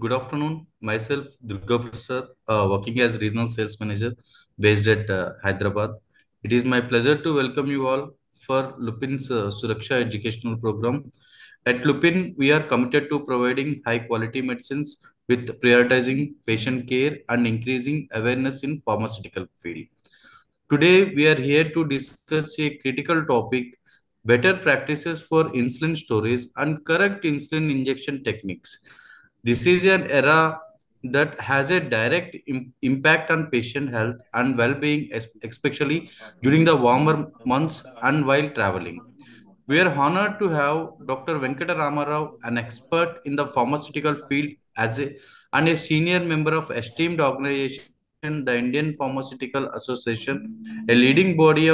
Good afternoon. Myself, Durga Prasad, working as regional sales manager based at Hyderabad. It is my pleasure to welcome you all for Lupin's Suraksha educational program. At Lupin, we are committed to providing high quality medicines with prioritizing patient care and increasing awareness in pharmaceutical field. Today, we are here to discuss a critical topic: better practices for insulin storage and correct insulin injection techniques. This is an era that has a direct impact on patient health and well being, especially during the warmer months and while traveling. We are honored to have Dr. Venkata Ramarao, an expert in the pharmaceutical field and a senior member of esteemed organization, the Indian Pharmaceutical Association, a leading body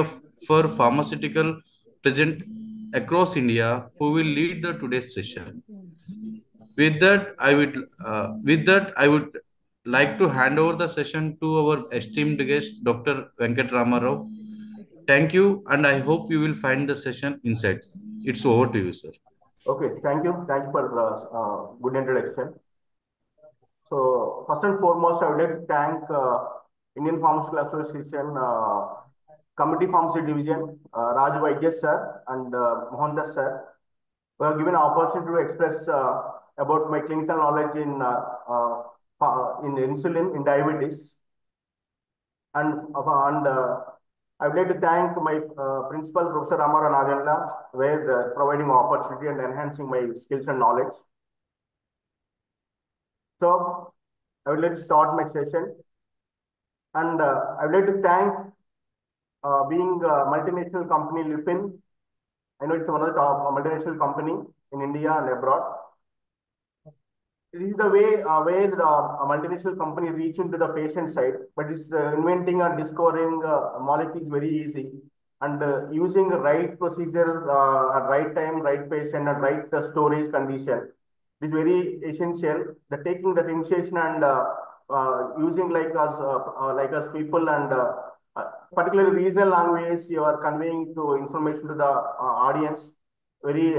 for pharmaceutical present across India, who will lead the today's session. With that, I would like to hand over the session to our esteemed guest, Dr. Venkat Ramarao. Thank you, and I hope you will find the session insights. It's over to you, sir. Okay, thank you. Thank you for the good introduction. So, first and foremost, I would like to thank Indian Pharmaceutical Association Committee Pharmacy Division, Raj Vaidya sir and Mohandas sir, who have given an opportunity to express about my clinical knowledge in insulin in diabetes, and I would like to thank my principal, Professor Ramara Naganla, where providing opportunity and enhancing my skills and knowledge. So, I would like to start my session, and I would like to thank being a multinational company Lupin. I know it's one of the top multinational company in India and abroad. This is the way where the multinational company reach into the patient side, but it's inventing and discovering molecules very easy, and using the right procedure at right time, right patient, at right storage condition is very essential. The taking that initiation and using like us people and particularly regional language, you are conveying to information to the audience very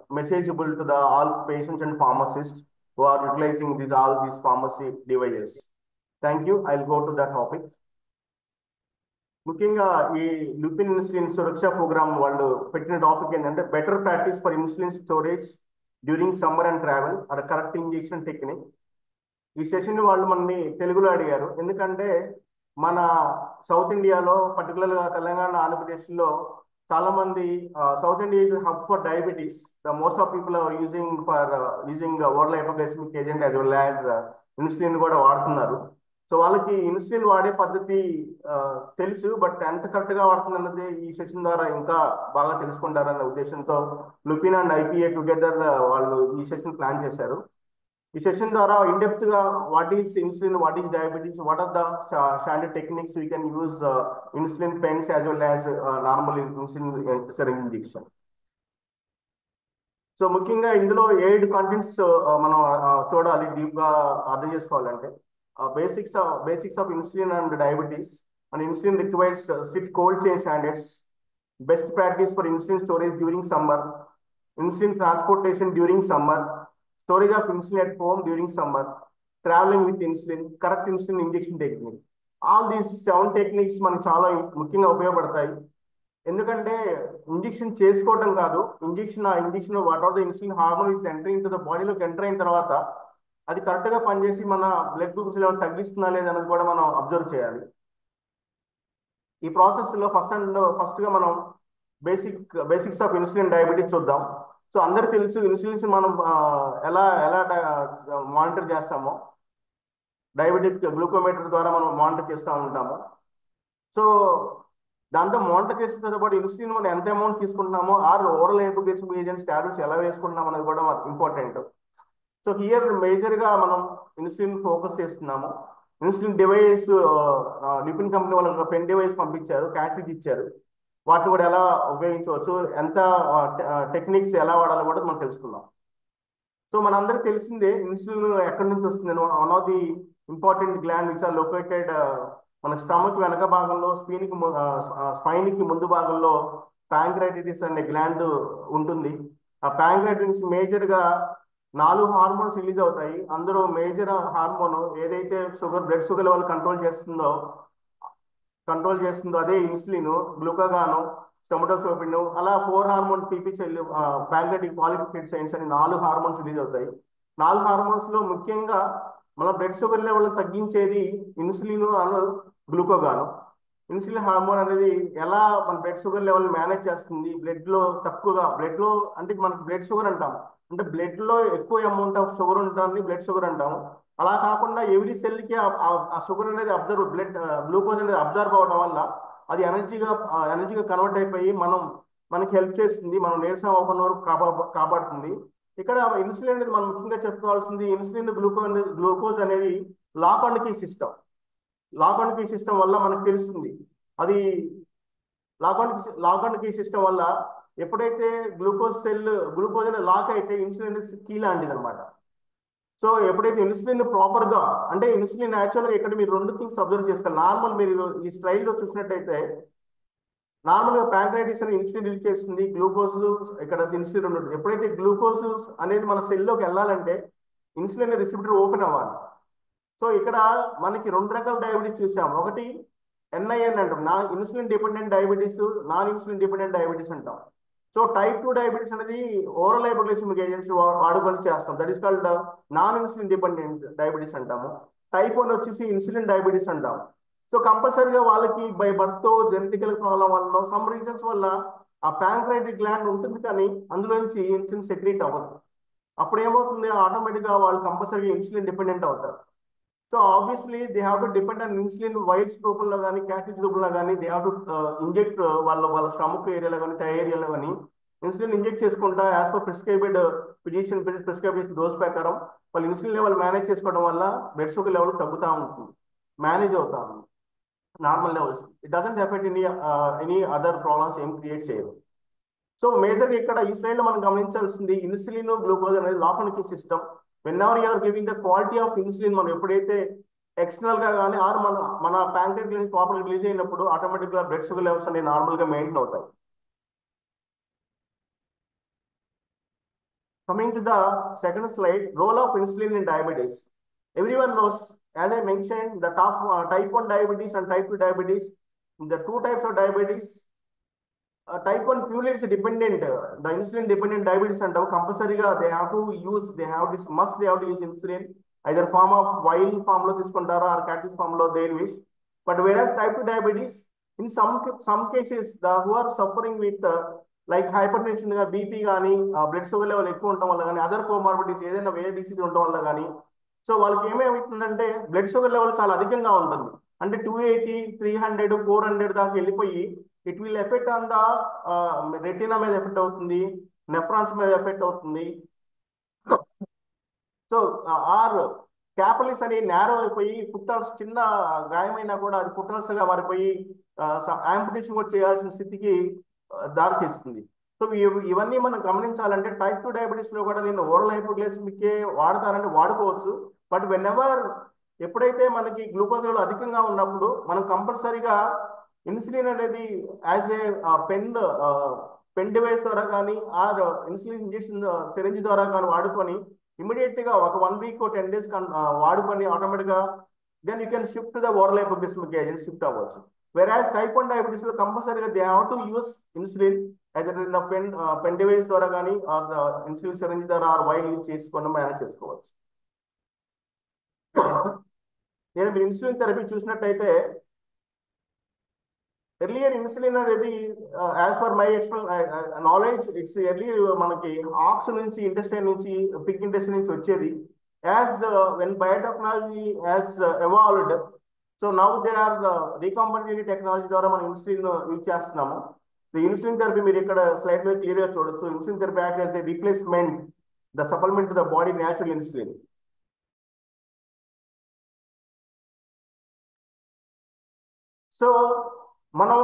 messageable to the all patients and pharmacists who are utilizing all these pharmacy devices. Thank you. I'll go to that topic. ముఖ్యంగా ఈ Lupin insulin సురక్ష programme వాళ్ళు పెట్టిన topic ఏంటంటే better practice for insulin storage during summer and travel are correct injection technique. ఈ session వాళ్ళు మనని తెలుగులో అడిగారు, ఎందుకంటే మన సౌత్ ఇండియాలో పర్టికులర్గా తెలంగాణ, ఆంధ్రప్రదేశ్లో చాలా మంది South India is hub for diabetes. The most of people are using oral hypoglycaemic agent as well as insulin కూడా వాడుతున్నారు. సో వాళ్ళకి ఇన్సులిన్ వాడే పద్ధతి తెలుసు, బట్ ఎంత కరెక్ట్ గా వాడుతుంది అన్నది ఈ సెషన్ ద్వారా ఇంకా బాగా తెలుసుకుంటారన్న ఉద్దేశంతో లుపిన్ అండ్ ఐపీఏ టుగెదర్ వాళ్ళు ఈ సెషన్ ప్లాన్ చేశారు. ఈ సెషన్ ద్వారా ఇన్ డెప్త్ గా what is insulin, what is diabetes, what are the standard techniques we can use insulin pens as well as normal insulin syringe injection. So ముఖ్యంగా ఇందులో 7 contents మనం చూడాలి, డీప్ గా అర్థం చేసుకోవాలంటే. Basics of insulin and diabetes, and insulin requires strict cold chain standards, best practice for insulin storage during summer, insulin transportation during summer, storage of insulin at home during summer, traveling with insulin, correct insulin injection technique. All these 7 techniques మనకు చాలా ముఖ్యంగా ఉపయోగపడతాయి. ఎందుకంటే injection చేసుకోవటం కాదు, injection what are the insulin hormone is entering to the బాడీలోకి enter అయిన తర్వాత అది కరెక్ట్ గా పనిచేసి మన బ్లడ్ గ్లూకోజ్ లెవెల్ తగ్గిస్తుందా లేదన్నది కూడా మనం అబ్జర్వ్ చేయాలి. ఈ ప్రాసెస్ లో ఫస్ట్ గా మనం బేసిక్స్ ఆఫ్ ఇన్సులిన్ డయాబెటీస్ చూద్దాం. సో అందరికి తెలుసు ఇన్సులిన్ మనం ఎలా ఎలా మానిటర్ చేస్తామో, డయాబెటిక్ గ్లూకోమీటర్ ద్వారా మనం మానిటర్ చేస్తూ ఉంటాము. సో దాంట్లో మానిటర్ చేసిన పాటు ఇన్సులిన్ మనం ఎంత అమౌంట్ తీసుకుంటున్నామో, ఓరల్ హైపోగ్లైసెమిక్ ఏజెంట్స్ టాబ్లెట్స్ ఎలా వేసుకుంటున్నాం అనేది కూడా ఇంపార్టెంట్. సో హియర్ మేజర్ గా మనం ఇన్సులిన్ ఫోకస్ చేస్తున్నాము. ఇన్సులిన్ డివైస్ లిపిన్ కంపెనీ వాళ్ళకి పెన్ డివైస్ పంపించారు, క్యాట్రిజ్ ఇచ్చారు. వాటిని కూడా ఎలా ఉపయోగించవచ్చు, ఎంత టెక్నిక్స్ ఎలా వాడాలో కూడా మనం తెలుసుకుందాం. సో మనందరికి తెలిసిందే ఇన్సులిన్ ఎక్కడి నుంచి వస్తుంది. One of the important gland which are located మన స్టమక్ వెనక భాగంలో, స్పైన్ కి ముందు భాగంలో ప్యాంక్రైటిస్ అనే గ్లాండ్ ఉంటుంది. ఆ ప్యాంక్రైటిస్ మేజర్ గా 4 హార్మోన్స్ రిలీజ్ అవుతాయి. అందులో మేజర్ హార్మోన్ ఏదైతే బ్లడ్ షుగర్ లెవెల్ కంట్రోల్ చేస్తుందో అదే ఇన్సులిన్, గ్లూకాగాను, స్టొమటోసోపిన్, అలా 4 హార్మోన్స్ పీపీసెల్, ప్యాంక్reatic పాలిపెప్టిడ్స్ అని 4 హార్మోన్స్ రిలీజ్ అవుతాయి. 4 హార్మోన్స్ లో ముఖ్యంగా మన బ్లడ్ షుగర్ లెవెల్ తగ్గించేది ఇన్సులిన్ అను గ్లూకోగాను. ఇన్సులిన్ హార్మోన్ అనేది ఎలా మన బ్లడ్ షుగర్ లెవెల్ మేనేజ్ చేస్తుంది, బ్లడ్ లో అంటే మనకి బ్లడ్ షుగర్ అంటాం, అంటే బ్లడ్ లో ఎక్కువ అమౌంట్ ఆఫ్ షుగర్ ఉంటుంది, బ్లడ్ షుగర్ అంటాము. అలా కాకుండా ఎవ్రీ సెల్ కి ఆ షుగర్ అనేది గ్లూకోజ్ అనేది అబ్జర్వ్ అవడం వల్ల అది ఎనర్జీగా కన్వర్ట్ అయిపోయి మనకి హెల్ప్ చేస్తుంది, మనం నీరసం అవ్వకుండా వరకు కాపాడుతుంది. ఇక్కడ ఇన్సులిన్ అనేది మనం ముఖ్యంగా చెప్పుకోవాల్సింది, ఇన్సులిన్ గ్లూకోజ్ అనేది lock and key system. Lock and key system వల్ల మనకు తెలుస్తుంది. అది లాక్ అండ్ కీ సిస్టమ్ వల్ల ఎప్పుడైతే గ్లూకోజ్ అనేది లాక్ అయితే ఇన్సులిన్ అనేది కీ లాంటిది అనమాట. సో ఎప్పుడైతే ఇన్సులిన్ ప్రాపర్ గా, అంటే ఇన్సులిన్ యాక్చువల్గా ఇక్కడ మీరు 2 థింగ్స్ అబ్జర్వ్ చేసుకోవాలి. నార్మల్ మీరు ఈ స్లైడ్ లో చూసినట్టయితే నార్మల్ గా ప్యాంక్రైటిస్ అని ఇన్సులిన్ రిలీజ్ చేస్తుంది, గ్లూకోజ్ ఇక్కడ ఇన్సులిన్ ఉంటుంది. ఎప్పుడైతే గ్లూకోజ్ అనేది మన సెల్లోకి వెళ్ళాలంటే ఇన్సులిన్ రిసెప్టర్ ఓపెన్ అవ్వాలి. సో ఇక్కడ మనకి 2 రకాల డయాబెటీస్ చూసాం. ఒకటి ఎన్ఐఎన్ అంటాం, insulin dependent diabetes, non insulin dependent diabetes అంటాం. సో టైప్ 2 డయాబెటీస్ అనేది ఓరల్ హైపోగ్లైసెమిక్ ఏజెంట్స్ వాడుకొని చేస్తాం, that is called non insulin dependent diabetes అంటాము. టైప్ 1 వచ్చేసి ఇన్సులిన్ డయాబెటీస్ అంటాము. సో కంపల్సరీగా వాళ్ళకి బై బర్త్ జెనెటికల్ ప్రాబ్లం వల్ల, సమ్ రీజన్స్ వల్ల ఆ ప్యాంక్రైటిక్ గ్లాండ్ ఉంటుంది కానీ అందులోంచి ఇన్సులిన్ సెక్రీట్ అవ్వదు. అప్పుడు ఏమవుతుంది, ఆటోమేటిక్గా వాళ్ళు కంపల్సరీగా ఇన్సులిన్ డిపెండెంట్ అవుతారు. So obviously they have to depend on insulin whites రూపంలో కానీ క్యాటిస్ రూపంలో కానీ దే హ్యావ్ టు ఇంజెక్ట్ వాళ్ళ స్టమక్ ఏరియాలో కానీ థై ఏరియాలో కానీ ఇన్సులిన్ ఇంజెక్ట్ చేసుకుంటా యాజ్ పర్ ఫిజిషియన్ ప్రిస్క్రైబ్ చేసిన డోస్ ప్రకారం వాళ్ళు ఇన్సులిన్ లెవెల్ మేనేజ్ చేసుకోవడం వల్ల బ్లడ్ షుగర్ లెవెల్ తగ్గుతూ ఉంటుంది, మేనేజ్ అవుతా ఉంది normal levels. It doesn't effect any other problems ఏం క్రియేట్ చేయదు. సో మేజర్ ఇక్కడ ఈ స్లైడ్ లో మనం గమనించాల్సింది ఇన్సులిన్ గ్లూకోజ్ అనేది lock and key system. Whenever you're giving the quality of insulin, మనం ఎప్పుడైతే ఎక్స్టర్నల్ గా కానీ ఆర్ మన ప్యాంక్రియాస్ ప్రాపర్ రిలీజ్ అయినప్పుడు ఆటోమేటిక్ గా బ్లడ్ షుగర్ లెవెల్స్ అనేవి నార్మల్ గా మెయింటైన్ అవుతాయి. Coming to the second slide, role of insulin in diabetes. Everyone knows, as I mentioned, the type 1 diabetes and type 2 diabetes. The 2 types of diabetes, type 1 purely is dependent, the insulin dependent diabetes and compulsoryగా they have to use insulin, either form of wild form లో తీసుకుంటారా or captive form లో, their wish. But whereas type 2 diabetes, in some cases who are suffering with like hypertension గా BP కానీ blood sugar level ఎక్కువ ఉండటం వల్ల కానీ other comorbidities ఏదైనా వేరే డిసీజ్ ఉండటం వల్ల కానీ, సో వాళ్ళకి ఏమవుతుందంటే బ్లడ్ షుగర్ లెవెల్ చాలా అధికంగా ఉంటుంది, అంటే 280, 300, 400 దాకా వెళ్ళిపోయి it will effect on the retina మీద ఎఫెక్ట్ అవుతుంది, నెఫ్రాన్స్ మీద ఎఫెక్ట్ అవుతుంది. సో ఆర్ క్యాపలిస్ అని నేరో అయిపోయి ఫుట్టాల్స్ చిన్న గాయమైనా కూడా అది ఫుట్టాల్స్ గా మారిపోయి యాంపుటేషన్ కూడా చేయాల్సిన స్థితికి దారి చేస్తుంది. సో ఇవన్నీ మనం గమనించాలంటే టైప్ 2 డయాబెటీస్ లో కూడా నేను ఓరల్ హైపోగ్లైసెమిక్ వాడతానంటే వాడుకోవచ్చు. బట్ ఎప్పుడైతే మనకి గ్లూకోజ్ లెవెల్ అధికంగా ఉన్నప్పుడు మనం కంపల్సరీగా ఇన్సులిన్ అనేది యాజ్ ఏ పెన్ డివైస్ ద్వారా కానీ ఆర్ ఇన్సులిన్ ఇంజెక్షన్ సిరంజ్ ద్వారా కానీ వాడుకొని ఇమీడియట్ గా ఒక 1 వీక్ 10 days వాడుకొని ఆటోమేటిక్ గా then you can shift the oral hypoglycaemic agent shift అవ్వచ్చు. వెరాజ్ టైప్ 1 డయాబెటీస్ లో కంపల్సరీగా they have to use insulin either in the pen device ద్వారా కానీ ఆర్ ఇన్సులిన్ సిరంజ్ ద్వారా ఆర్ వైల్ యూజ్ చేసుకొని manage చేసుకోవచ్చు. నేను మీరు ఇన్సులిన్ థెరపీ చూసినట్టయితే ఎర్లియర్ ఇన్సులిన్ అనేది as per my knowledge it's earlier మనకి ఆక్స్ నుంచి ఇంటెస్టైన్ నుంచి పిగ్ ఇంటెస్టైన్ నుంచి వచ్చేది. As when biotechnology as evolved, so now they are recombinatory technology ద్వారా మనం ఇన్సులిన్ యూజ్ చేస్తున్నాము. ఇన్సులిన్ థెరపీ మీరు ఇక్కడ స్లైడ్ మీద క్లియర్ గా చూడొచ్చు. Insulin therapy act as the replacement, the supplement to the body natural insulin. So మనం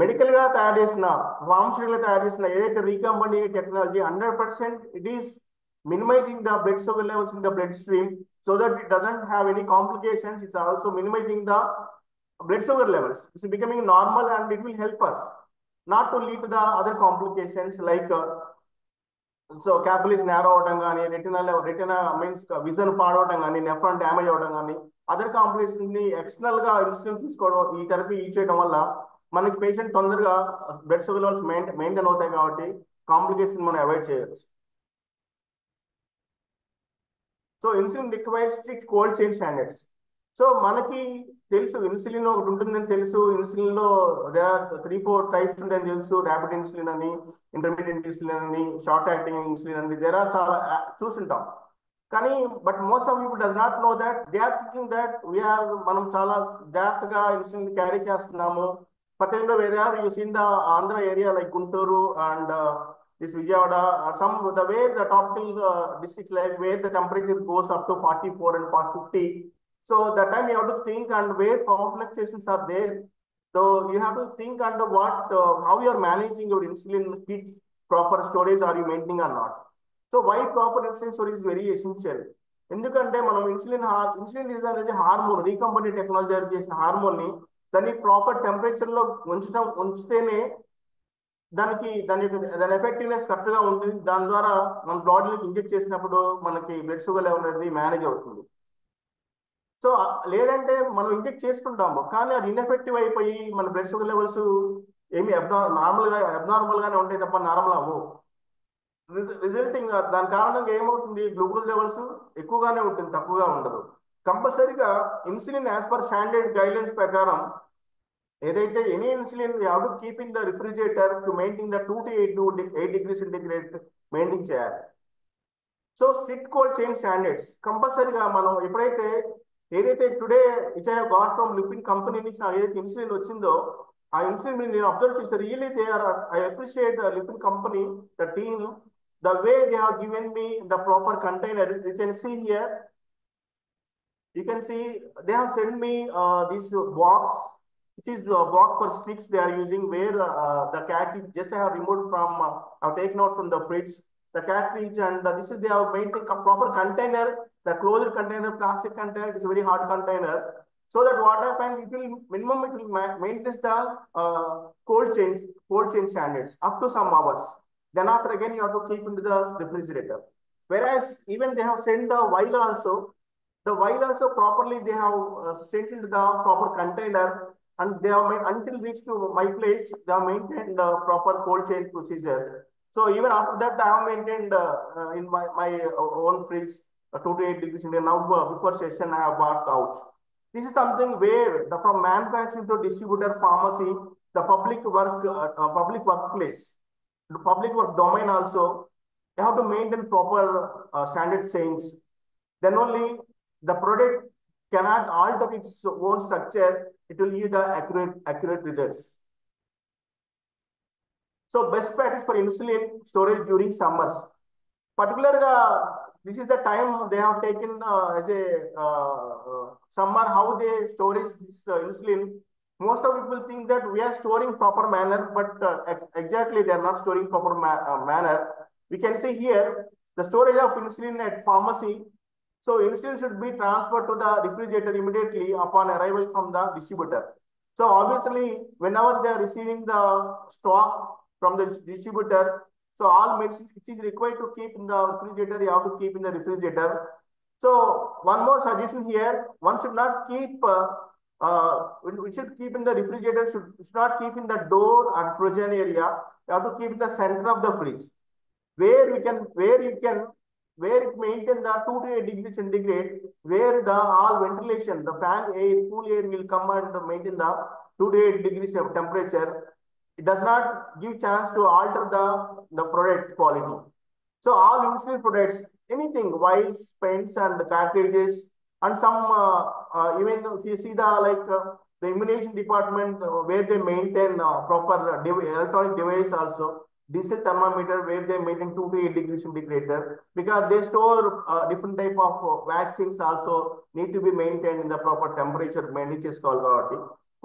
medical గా తయారు చేసిన ఫార్మస్యూటికల్ తయారు చేసిన ఏదైతే recombinated technology 100% it is minimising the blood sugar levels in the blood stream so that it doesn't have any complications. It's also minimising the blood sugar levels. It's becoming normal and it will help us not to lead to the other complications like so capillaries narrow అవడం కానీ, retina means vision పాడవడం కానీ, nephron damage అవ్వడం కానీ, other complications ని external గా insulin తీసుకోవడం, ఈ therapy use చేయడం వల్ల మనకి పేషెంట్ తొందరగా బ్లడ్ షుగర్ లెవెల్స్ మెయింటైన్ అవుతాయి కాబట్టి కాంప్లికేషన్ మనం అవాయిడ్ చేయవచ్చు. So insulin requires strict cold chain standards. So మనకి తెలుసు ఇన్సులిన్ ఒకటి ఉంటుందని తెలుసు, ఇన్సులిన్ లో దేర్ ఆర్ 3-4 టైప్స్ ఉంటాయని తెలుసు, ర్యాపిడ్ ఇన్సులిన్ అని, ఇంటర్మీడియట్ ఇన్సులిన్ అని, షార్ట్ యాక్టింగ్ ఇన్సులిన్ అని, దేర్ ఆర్ చాలా చూసుంటాం. కానీ but most of people does not know that, they are thinking that we're మనం చాలా జాగ్రత్తగా ఇన్సులిన్ క్యారీ చేస్తున్నాము. పర్టికులర్ వేరే are you seen the Andhra area like Guntur and this Vijayawada, some the way the tropical districts like where the temperature goes up to 44 and 50. So that time you have to think and where power fluctuations are there. So you have to think under what how you are managing your insulin kit, proper storage are you maintaining or not. So why proper insulin storage is very essential. ఎందుకంటే మనం insulin అనేది hormone, రీకంబైన్డ్ technology చేసిన hormone ని దాన్ని proper temperature లో ఉంచితేనే దాని effectiveness correct గా ఉంటుంది. దాని ద్వారా మన బాడీలోకి ఇంజెక్ట్ చేసినప్పుడు మనకి బ్లడ్ షుగర్ లెవెల్ అనేది మేనేజ్ అవుతుంది. సో లేదంటే మనం ఇంజెక్ట్ చేసుకుంటాము కానీ అది ఇన్ఎఫెక్టివ్ అయిపోయి మన బ్లడ్ షుగర్ లెవెల్స్ ఏమి అబ్నార్మల్ గానే ఉంటాయి తప్ప నార్మల్ అవ్వవు. రిజల్టింగ్ దాని కారణంగా ఏమవుతుంది, గ్లూకోజ్ లెవెల్స్ ఎక్కువగానే ఉంటుంది, తక్కువగా ఉండదు. కంపల్సరీగా insulin as per standard guidelines ప్రకారం ఏదైతే any insulin you have to keep in the refrigerator to maintain the 2 to 8 degree centigrade maintain చేయాలి. So strict cold chain standards కంపల్సరీగా మనం ఎప్పుడైతే ఏదైతే today which I have got from Lupin company నుంచి నాకు ఏదైతే ఇన్సులిన్ వచ్చిందో ఆ ఇన్సులిన్ నేను అబ్జర్వ్ చేస్తే really they are I appreciate the Lupin company, the team, the way they have given me the proper container. You can see here, you can see they have sent me this box. It is a box for strips they are using where the cartridge just I have removed from I've taken out from the fridge the cartridge, and this is they have made a proper container, the closed container, plastic container. It is a very hard container, so that what happens, it will minimum it will maintain the cold chain standards up to some hours. Then after again you have to keep into the refrigerator. Whereas even they have sent the vial also. The vial also properly they have sent into the proper container, and they have made until reach to my place. They have maintained the proper cold chain procedure. So even after that, I have maintained in my own fridge 2 to 8 degrees Celsius. Now before session, I have bought out. This is something where from manufacturing to distributor, pharmacy, the public workplace, the public work domain also, they have to maintain proper standard chains. Then only the product cannot alter its own structure, it will give the accurate results. So best practice for insulin storage during summers. Particularly, this is the time they have taken as a summer, how they storage this insulin. Most of people think that we are storing proper manner, but exactly they are not storing proper manner. We can see here the storage of insulin at pharmacy. So insulin should be transferred to the refrigerator immediately upon arrival from the distributor. So obviously, whenever they are receiving the stock from the distributor, so all medicines which is required to keep in the refrigerator, you have to keep in the refrigerator. So one more suggestion here: one should not keep. We should keep in the refrigerator. Should not keep in the door and frozen area. You have to keep in the center of the fridge, where it maintain the 2 to 8 degrees centigrade, where the all ventilation, the fan air, cool air will come and maintain the 2 to 8 degrees of temperature. It does not give chance to alter the product quality. So all insulin products, anything, vials, pens, and cartridges, and some even if you see the the immunization department where they maintain proper electronic device also. Diesel thermometer where they maintain 2 to 8 degrees centigrade, because they store different type of vaccines also need to be maintained in the proper temperature maintain చేసుకోవాలి కాబట్టి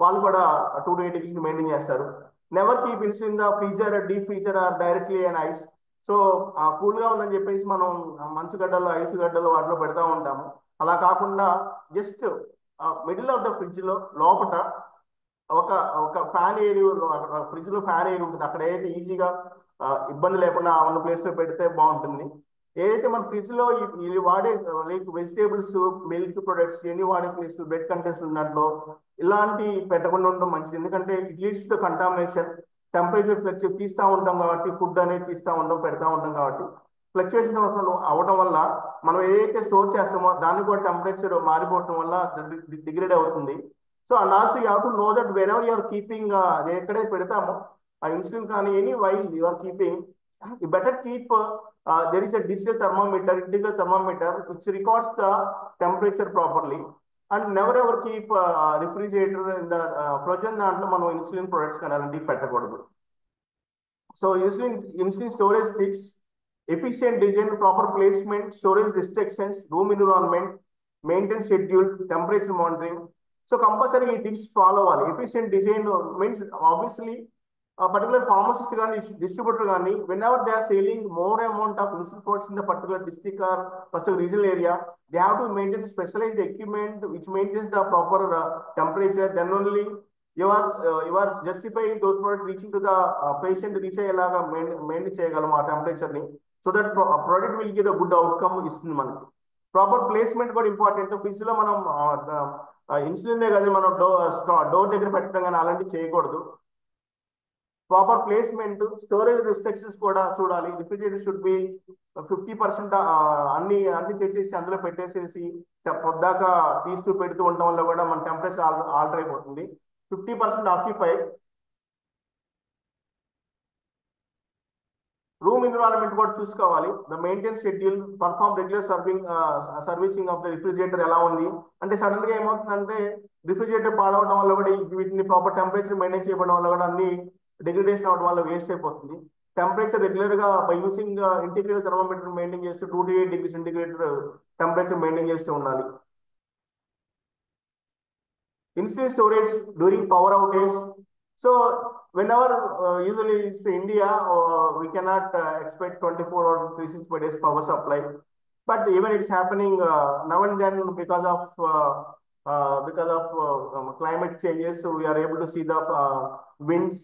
వాళ్ళు కూడా 2 to 8 degrees maintain చేస్తారు. Never keep insulin in the freezer, deep freezer or directly and ice. So cool గా ఉందని చెప్పేసి మనం మంచు గడ్డలు, ఐస్ గడ్డలు వాటిలో పెడతా ఉంటాము. అలా కాకుండా just middle of the fridge లో లోపల ఒక ఒక ఫ్యాన్ ఏరియా, ఫ్రిడ్జ్ లో ఫ్యాన్ ఏరియా ఉంటుంది, అక్కడ ఏదైతే ఈజీగా ఇబ్బంది లేకుండా ఉన్న ప్లేస్ లో పెడితే బాగుంటుంది. ఏదైతే మన ఫ్రిడ్జ్ లో ఇది వాడే లైక్ వెజిటేబుల్స్, మిల్క్ ప్రొడక్ట్స్, ఎన్ని వాడే ప్లేస్, బెడ్ కంటెంట్స్ ఉన్న దాంట్లో ఇలాంటి పెట్టకుండా ఉండడం మంచిది. ఎందుకంటే it leads to contamination. Temperature fluctuate తీస్తూ ఉంటాం కాబట్టి, ఫుడ్ అనేది తీస్తూ ఉంటాం, పెడతా ఉంటాం కాబట్టి ఫ్లక్చుయేషన్ అవడం వల్ల మనం ఏదైతే స్టోర్ చేస్తామో దాన్ని కూడా టెంపరేచర్ మారిపోవడం వల్ల డిగ్రేడ్ అవుతుంది. So and also you have to know that whenever you're keeping, అది ఎక్కడైతే పెడతామో ఆ ఇన్సులిన్ కానీ any while you're keeping, you better keep there is a digital thermometer, integral thermometer, which records the temperature properly. And never ever keep refrigerator in the frozen దాంట్లో మనం insulin products కానీ అలాంటివి పెట్టకూడదు. So insulin storage tips: efficient design, proper placement, storage restrictions, room environment, maintain schedule, temperature monitoring. So compulsory ఈ tips follow అవ్వాలి. Efficient design means obviously particular pharmacist కానీ distributor కానీ whenever they are selling more amount of insulin products in the particular district or particular regional area, they have to maintain specialised equipment which maintains the proper temperature. Then only you are justifying those products reaching to the patient, reach అయ్యేలాగా maintain చేయగలం ఆ temperature ని. So that product will give a good outcome ఇస్తుంది మనకి. Proper placement కూడా important. Fridge లో మనం insulin కదా మనం డోర్ దగ్గర పెట్టడం కానీ అలాంటివి చేయకూడదు. ప్రాపర్ ప్లేస్మెంట్, స్టోరేజ్ రిస్ట్రిక్షన్స్ కూడా చూడాలి. రిఫ్రిజిరేటర్ షుడ్ బి 50%, అన్ని తెచ్చేసి అందులో పెట్టేసేసి పొద్దాక తీస్తూ పెడుతూ ఉండటం వల్ల కూడా మన టెంపరేచర్ ఆల్టర్ అయిపోతుంది. 50% ఆక్యుపైడ్. రూమ్ ఎన్విరాన్మెంట్ కూడా చూసుకోవాలి. The maintain schedule, perform regular servicing of the refrigerator ఎలా ఉంది అంటే సడన్ గా ఏమవుతుందంటే రిఫ్రిజిరేటర్ పాడవడం వల్ల కూడా వీటిని ప్రాపర్ టెంపరేచర్ మెయింటైన్ చేయడం వల్ల కూడా అన్ని డిగ్రేడేషన్ అవడం వల్ల వేస్ట్ అయిపోతుంది. టెంపరేచర్ రెగ్యులర్ గా by using integral thermometer maintain చేస్తూ 2 to 8 degrees centigrade temperature maintain చేస్తూ ఉండాలి. Insulin storage during power outage. So whenever usually it's India, we cannot expect 24 or 365 days power supply. But even it's happening now and then because of climate changes. So we are able to see the winds.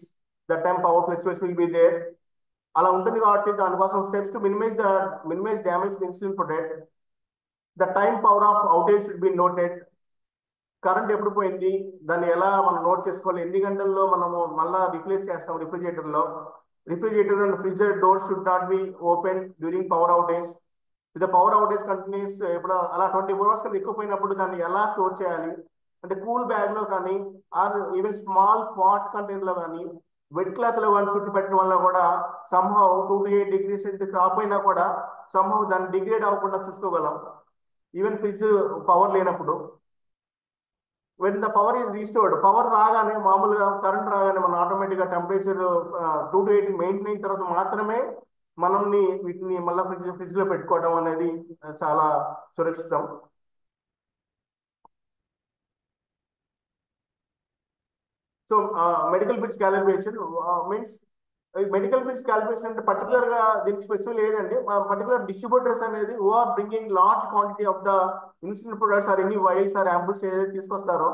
That time power fluctuation will be there. అలా ఉంటుంది కాబట్టి దానికోసం steps to minimize damage to insulin product. The time power of outage should be noted. Current ఎప్పుడు పోయింది, దాన్ని ఎలా మనం note చేసుకోవాలి, ఎన్ని గంటల్లో మనము మళ్ళా రిప్లేస్ చేస్తాం refrigerator and fridge door should not be open during power outage. ఇది పవర్ అవుటేజ్ కంటిన్యూస్ ఎప్పుడు అలా 24 hours కన్నా ఎక్కువ పోయినప్పుడు దాన్ని ఎలా స్టోర్ చేయాలి అంటే కూల్ బ్యాగ్ లో కానీ or even small pot container లో కానీ వెట్ క్లాత్ లో కానీ చుట్టి పెట్టడం వల్ల కూడా సంహౌ 2 to 8 degrees సెంటిగ్రేడ్ రాపోయినా కూడా సంహౌ దాన్ని డిగ్రేడ్ అవ్వకుండా చూసుకోగలం ఈవెన్ ఫ్రిడ్జ్ పవర్ లేనప్పుడు. when the power is restored, power రాగానే మామూలుగా కరెంట్ రాగానే మన ఆటోమేటిక్ గా టెంపరేచర్ 2 to 8 మెయింటైన్ అయిన తర్వాత మాత్రమే మనల్ని వీటిని మళ్ళీ ఫ్రిడ్జ్ లో పెట్టుకోవడం అనేది చాలా సురక్షితం. So medical fridge calibration means medical fridge calibration అంటే పర్టికులర్ గా దీనికి స్పెసిఫిక్ లేదండి. పర్టికులర్ డిస్ట్రిబ్యూటర్స్ అనేది who are bringing large quantity of the insulin products or any vials or ampoules ఏదైతే తీసుకొస్తారో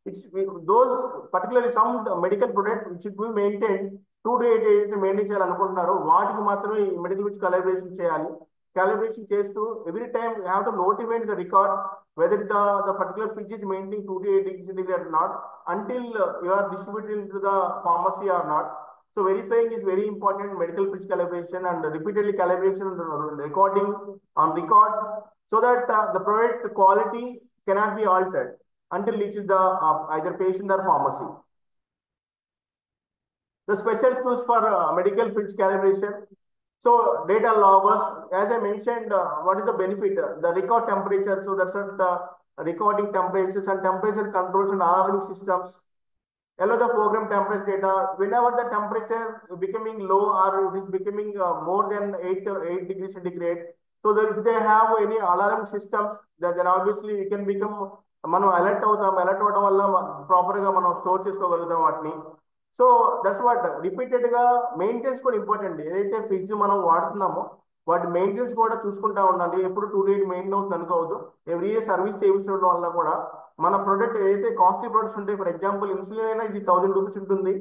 it's those particularly some medical product which should be maintain 2 to 8 ఏదైతే maintain చేయాలనుకుంటున్నారో వాటికి మాత్రమే ఈ మెడికల్ ఫ్రిడ్జ్ క్యాలిబ్రేషన్ చేయాలి. Calibration చేస్తూ every time you have to notified the record whether the particular fridge is maintaining 2 to 8 degrees centigrade or not until you are distributing to the pharmacy or not. So verifying is very important. Medical fridge calibration and repeatedly calibration recording on record so that the product quality cannot be altered until reaches the either patient or pharmacy. The special tools for medical fridge calibration. So data loggers, as I mentioned, what is the benefit? The record temperature, so that's what recording temperatures and temperature controls and alarming systems. Allow the program temperature data. Whenever the temperature becoming low or it is becoming more than 8 degrees centigrade, so that if they have any alarming systems, then obviously we can become మనం alert అవడం వల్ల proper గా మనం store చేసుకోగలుగుతాం వాటిని. So that's what repeated గా maintenance కూడా important. ఏదైతే ఫ్రిడ్జ్ మనం వాడుతున్నామో వాటి మెయింటెనెన్స్ కూడా చూసుకుంటా ఉండాలి. ఎప్పుడు టూ డేట్ మెయింటైన్ అవుతుంది అనుకోవద్దు. ఎవ్రీ ఇయర్ సర్వీస్ చేయించడం వల్ల కూడా మన ప్రొడక్ట్ ఏదైతే కాస్ట్లీ ప్రొడక్ట్స్ ఉంటాయి, ఫర్ ఎగ్జాంపుల్ ఇన్సులిన్ అయినా ఇది 1000 రూపీస్ ఉంటుంది.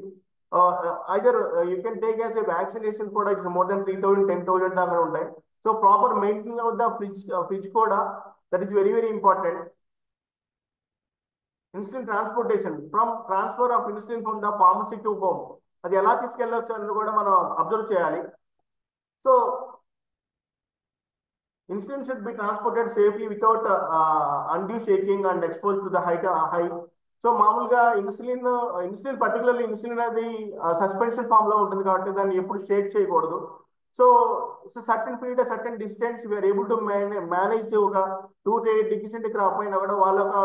Either you can take as a vaccination కూడా ఇట్స్ మోర్ దెన్ 3000 10,000 దాకా ఉంటాయి. So proper maintain of the fridge కూడా that is very very important. Insulin transportation from transfer of insulin from the pharmacy to home, అది ఎలా తీసుకెళ్ళవచ్చు అనేది కూడా మనం అబ్జర్వ్ చేయాలి. So insulin should be transported safely without undue shaking and exposed to the high. So మామూలుగా insulin particularly insulin అనేది suspension form లో ఉంటుంది కాబట్టి దాన్ని ఎప్పుడు షేక్ చేయకూడదు. So certain period certain distance we're able to manage. ఒక 2 to 8 degree centigrade రాకపోయినా కూడా వాళ్ళ ఒక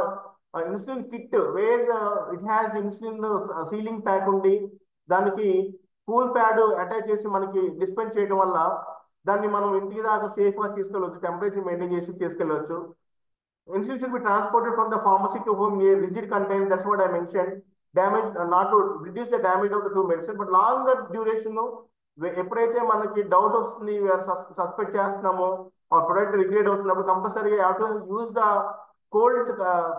insulin kit where it has insulin sealing pack ఉండి దానికి కూల్ ప్యాడ్ అటాచ్ చేసి మనకి డిస్పెన్స్ చేయడం వల్ల దాన్ని మనం ఇంటికి దాకా సేఫ్ గా తీసుకెళ్ళవచ్చు, టెంపరేచర్ మెయింటైన్ చేసి తీసుకెళ్ళవచ్చు. Insulin should be transported from the pharmacy to home near rigid container. That's what I mentioned. Damage, not to reduce the damage of the two medicine, but longer duration. ఎప్పుడైతే మనకి doubt వస్తుంది, suspect చేస్తున్నామో ఆ product రిగ్రేడ్ అవుతున్నప్పుడు compulsory use the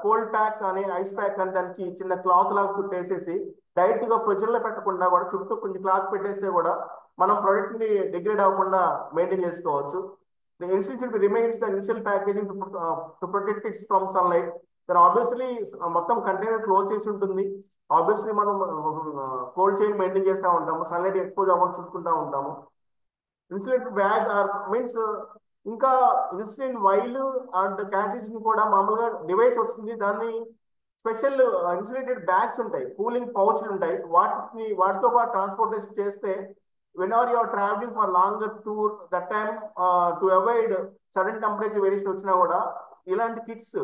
cold pack కానీ ice pack కానీ దానికి చిన్న క్లాత్ లాగా చుట్టేసేసి డైరెక్ట్ గా ఫ్రిడ్జ్ లో పెట్టకుండా కూడా చుట్టూ కొంచెం క్లాత్ పెట్టేస్తే కూడా మనం ప్రొడక్ట్ ని డిగ్రేడ్ అవ్వకుండా మెయింటైన్ చేసుకోవచ్చు. The insulin should be remains the initial packaging to protect it from sunlight. Then obviously మొత్తం కంటైనర్ క్లోజ్ చేసి ఉంటుంది. ఆబ్వియస్లీ మనం కోల్డ్ చైన్ మెయింటైన్ చేస్తూ ఉంటాము, సన్లైట్ ఎక్స్పోజ్ అవ్వడం చూసుకుంటూ ఉంటాము. ఇన్సులిన్ బ్యాగ్ ఆర్ మీన్స్ ఇంకా ఇన్సులిన్ వైల్ అండ్ క్యాటరేజ్ ని కూడా మామూలుగా డివైస్ వస్తుంది, దాన్ని స్పెషల్ ఇన్సులేటెడ్ బ్యాగ్స్ ఉంటాయి, కూలింగ్ పౌచ్లు ఉంటాయి, వాటితో పాటు ట్రాన్స్పోర్టేషన్ చేస్తే whenever you are traveling for longer tour, that time to avoid sudden temperature variation వచ్చినా కూడా ఇలాంటి కిట్స్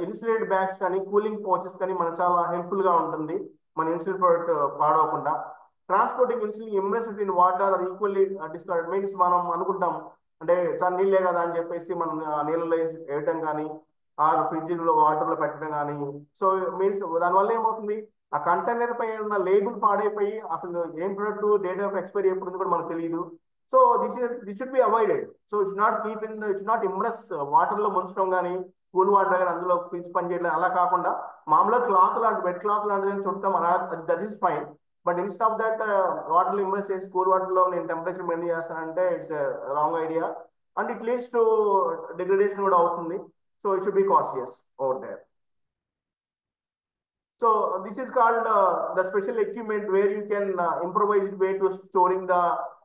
ఇన్సులేటెడ్ బ్యాగ్స్ కానీ కూలింగ్ పౌచెస్ కానీ మనకు చాలా హెల్ప్ఫుల్ గా ఉంటుంది మన ఇన్సులిన్ ప్రోడక్ట్ పాడవకుండా. Transporting insulin immersed in water are equally discard means మనం అనుకుంటాం అంటే చాలా నీళ్ళే కదా అని చెప్పేసి మనం నీళ్ళలో వేయటం కానీ ఆర్ ఫ్రిడ్జ్ లో వాటర్ లో పెట్టడం కానీ. సో మీన్స్ దానివల్ల ఏమవుతుంది, ఆ కంటైనర్ పై ఉన్న లేబుల్ పాడైపోయి అసలు ఏం ప్రొడక్ట్ డేట్ ఆఫ్ ఎక్స్పైరీ ఎప్పుడు కూడా మనకు తెలియదు. So this should be avoided. So it's not keep in it's not immerse water లో ముంచడం కానీ కూల్ వాటర్ కానీ అందులో ఫ్రిడ్జ్ పని చేయడం అలా కాకుండా మామూలుగా క్లాత్ లాంటి వెట్ క్లాత్ లాంటిది చుట్టం అలా that is fine. But instead of that water లో ఇమ్రెస్ చేసి కూల్ వాటర్ లో నేను టెంపరేచర్ మెయింటైన్ చేస్తానంటే it's wrong idea and it leads to degradation కూడా అవుతుంది. So it should be cautious over there. So this is called the special equipment where you can improvise way to storing the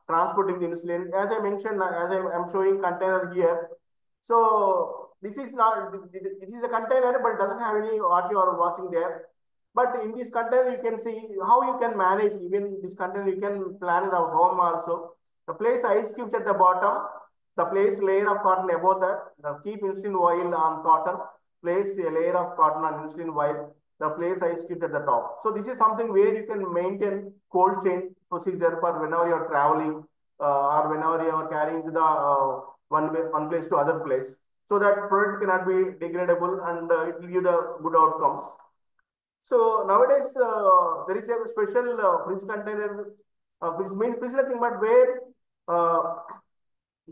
transporting the insulin. As I mentioned, as I am showing container here. So this is not, it is a container, but it doesn't have any what you are watching there. But in this container, you can see how you can manage even this container. You can plan it at home also. The place ice cubes at the bottom, the place layer of cotton above that. Keep insulin oil on cotton. Place a layer of cotton on insulin oil. The place ice cube at the top. So this is something where you can maintain cold chain procedure for whenever you are traveling or whenever you are carrying to the one place to other place. So that product cannot be degradable and it will give the good outcomes. So nowadays there is a special fridge container, which means fridge nothing but where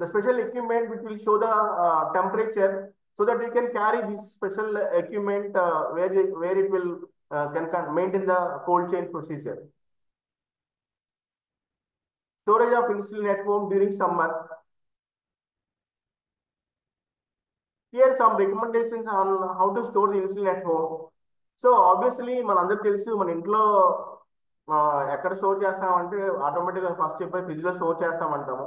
the special equipment which will show the temperature, so that we can carry this special equipment where it will can maintain the cold chain procedure. Storage of insulin at home during summer. Here some recommendations on how to store the insulin at home. So obviously మనందరికీ తెలుసు మన ఇంట్లో ఎక్కడ store చేస్తామంటే ఆటోమేటిక్గా first చెప్పే fridge లో store చేస్తామంటాము.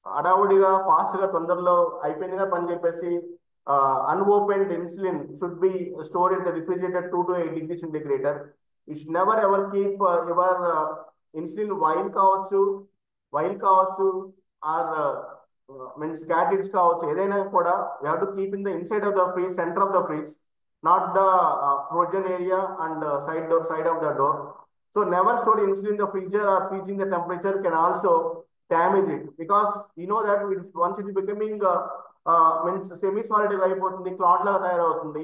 అడావుడిగా fast గా తొందరలో అయిపోయిందిగా పని చెప్పేసి unopened insulin should be stored in the refrigerator 2 to 8 degree centigrade. You should never ever keep your insulin vial కావచ్చు or means cartridge కావచ్చు ఏదైనా కూడా you have to keep in the inside of the fridge, center of the fridge, not the frozen area and side of the door. So never store insulin in the freezer or freezing the temperature can also damage it, because you know that once it is becoming means semi solid అయిపోతుంది, clot లాగా తయారవుతుంది.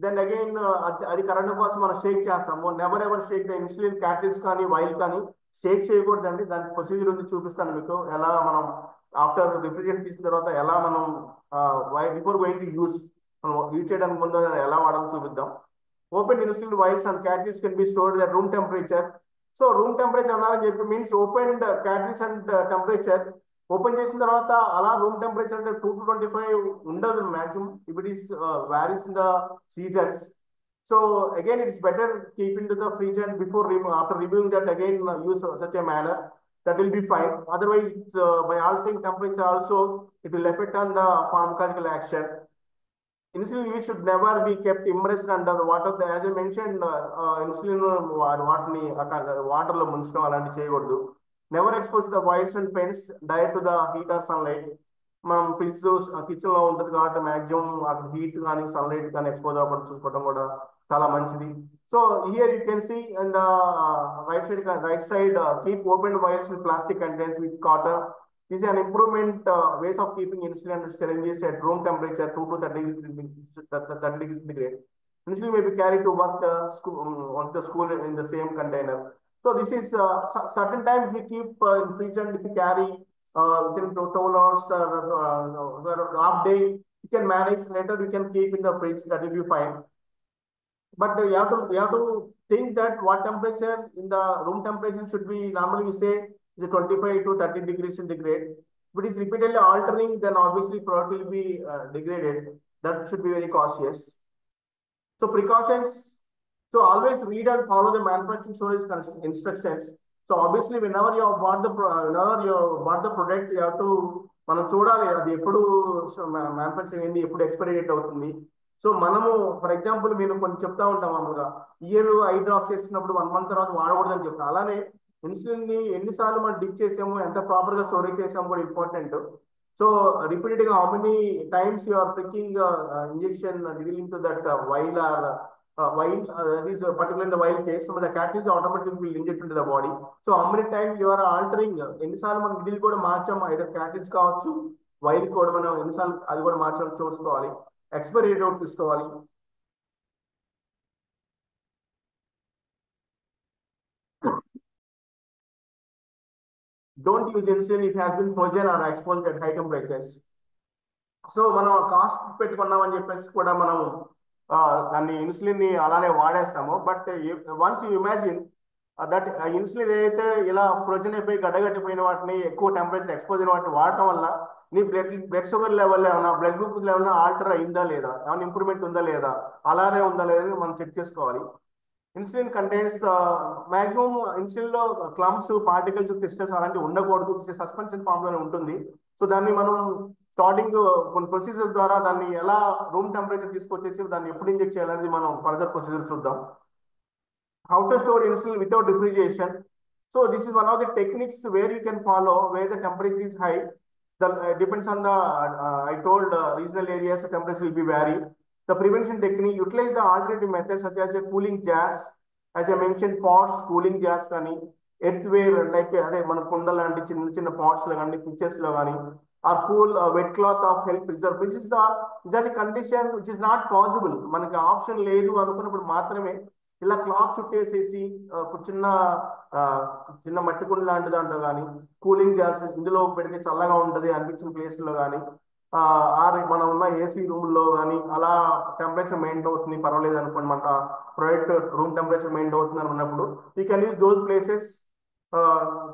Then again అది current కోసం మనం షేక్ చేస్తాము. Never ever Sheikh the insulin క్యాటరేజ్ కానీ while కానీ షేక్ చేయకూడదండి. దాని ప్రొసీజర్ ఉంది, చూపిస్తాను మీకు ఎలా మనం ఆఫ్టర్ రిఫ్రిజిరేట్ తీసిన తర్వాత ఎలా మనం బిఫోర్ గోయింగ్ టు యూస్ మనం యూజ్ చేయడానికి ముందు ఎలా వాడాలో చూపిద్దాం. Open insulin vials and cartridges can be stored at room temperature. So room temperature అన్నారని చెప్పి means open cartridges and temperature open చేసిన తర్వాత అలా రూమ్ టెంపరేచర్ అంటే 2 to 25 ఉండదు maximum if it is varies in the seasons. So again, it's better keep into the fridge and before after removing that again use such a manner that will be fine. Otherwise, by altering temperature also it will affect on the pharmacological action. Insulin use should never be kept immersed under the water. As I mentioned, insulin వాటిని water లో ముంచడం అలాంటి చేయకూడదు. Never expose the vials and pens direct to the heat or sunlight. మనం fridge kitchen లో ఉంటుంది కాబట్టి maximum heat కానీ సన్లైట్ కానీ ఎక్స్పోజ్ అవ్వకుండా చూసుకోవడం కూడా చాలా మంచిది. So here you can see and right side keep open vials with plastic containers with cotton. This is an improvement ways of keeping insulin and syringes at room temperature 2 to 30 degrees centigrade. Insulin may be carried to work the school in the same container. So this is certain times we keep in fridge, and if you carry within 12 hours or half day, you can manage. Later you can keep in the fridge. That will be fine. But you have to think that what temperature in the room temperature should be. Normally we say is 25 to 30 degrees centigrade. If it is repeatedly altering, then obviously product will be degraded. That should be very cautious. So precautions. So always read and follow the manufacturing storage instructions. So obviously whenever you have bought the product, you have to మనం చూడాలి అది ఎప్పుడు manufacturing అయింది, ఎప్పుడు expiry date అవుతుంది. So మనము for example మీరు కొంచెం చెప్తా ఉంటాం మామూలుగా ఇయర్ 5 డ్రాప్స్ చేసినప్పుడు 1 month తర్వాత వాడకూడదని చెప్తాం. అలానే ఇన్సులిన్ ని ఎన్నిసార్లు మనం డిప్ చేసాము, ఎంత ప్రాపర్ గా స్టోరేజ్ చేసాము కూడా ఇంపార్టెంట్. సో రిపీటెడ్ గా how many times you are pricking injection dealing to that vial or vial that is particularly in the vial case, so the cartridge automatically will inject into the body. So how many times you are altering, ఎన్నిసార్లు మనం needle కూడా మార్చాము, either cartridge కావచ్చు while కూడా మనం ఎన్నిసార్లు అది కూడా మార్చాము చూసుకోవాలి. ఎక్స్పైరీ డేట్ చూసుకోవాలి. Don't use insulin if it has been frozen or exposed at high temperatures. So మనం కాస్ట్ పెట్టుకున్నామని చెప్పేసి కూడా మనం దాన్ని ఇన్సులిన్ ని అలానే వాడేస్తాము. But once you imagine that insulin ఏదైతే ఇలా ఫ్రోజన్ అయిపోయి గడ్డగట్టిపోయిన వాటిని ఎక్కువ టెంపరేచర్ ఎక్స్పోజ్ అయిన వాటిని వాడటం వల్ల నీ బ్లడ్ షుగర్ లెవెల్ ఏమైనా బ్లడ్ గ్లూకోజ్ లెవెల్ ఆల్టర్ అయిందా లేదా, ఏమైనా ఇంప్రూవ్మెంట్ ఉందా లేదా, అలానే ఉందా లేదా మనం చెక్ చేసుకోవాలి. ఇన్సులిన్ కంటైన్స్ మాక్సిమం ఇన్సులిన్ లో క్లమ్స్, పార్టికల్స్, క్రిస్టల్స్ అలాంటివి ఉండకూడదు. సస్పెన్షన్ ఫామ్ లోనే ఉంటుంది. సో దాన్ని మనం స్టార్టింగ్ కొన్ని ప్రొసీజర్ ద్వారా దాన్ని ఎలా రూమ్ టెంపరేచర్ తీసుకొచ్చేసి దాన్ని ఎప్పుడు ఇంజెక్ట్ చేయాలనేది మనం ఫర్దర్ ప్రొసీజర్ చూద్దాం. How to store insulin without refrigeration. So this is one of the techniques where you can follow where the temperature is high. Depends on the I told regional areas, the temperature will be vary. The prevention technique, utilize the alternative methods such as a cooling jars, as I mentioned, pots, cooling jars కానీ ఎర్త్వేర్ like అదే మన కుండ లాంటి చిన్న చిన్న pots లో కానీ pictures లో కానీ ఆ cool wet cloth of help preserve which is the condition which is not possible. మనకి ఆప్షన్ లేదు అనుకున్నప్పుడు మాత్రమే ఇలా క్లాత్ చుట్టేసేసి చిన్న చిన్న మట్టి కుండ లాంటి దాంట్లో కానీ కూలింగ్ జార్స్ ఇందులో పెడితే చల్లగా ఉంటది అనిపించిన ప్లేస్ లో కానీ మనం ఉన్న ఏసీ రూమ్ లో కానీ అలా టెంపరేచర్ మెయింటైన్ అవుతుంది పర్వాలేదు అనుకోండి, మన ప్రొడక్ట్ రూమ్ టెంపరేచర్ మెయింటైన్ అవుతుంది అని ఉన్నప్పుడు we can use those places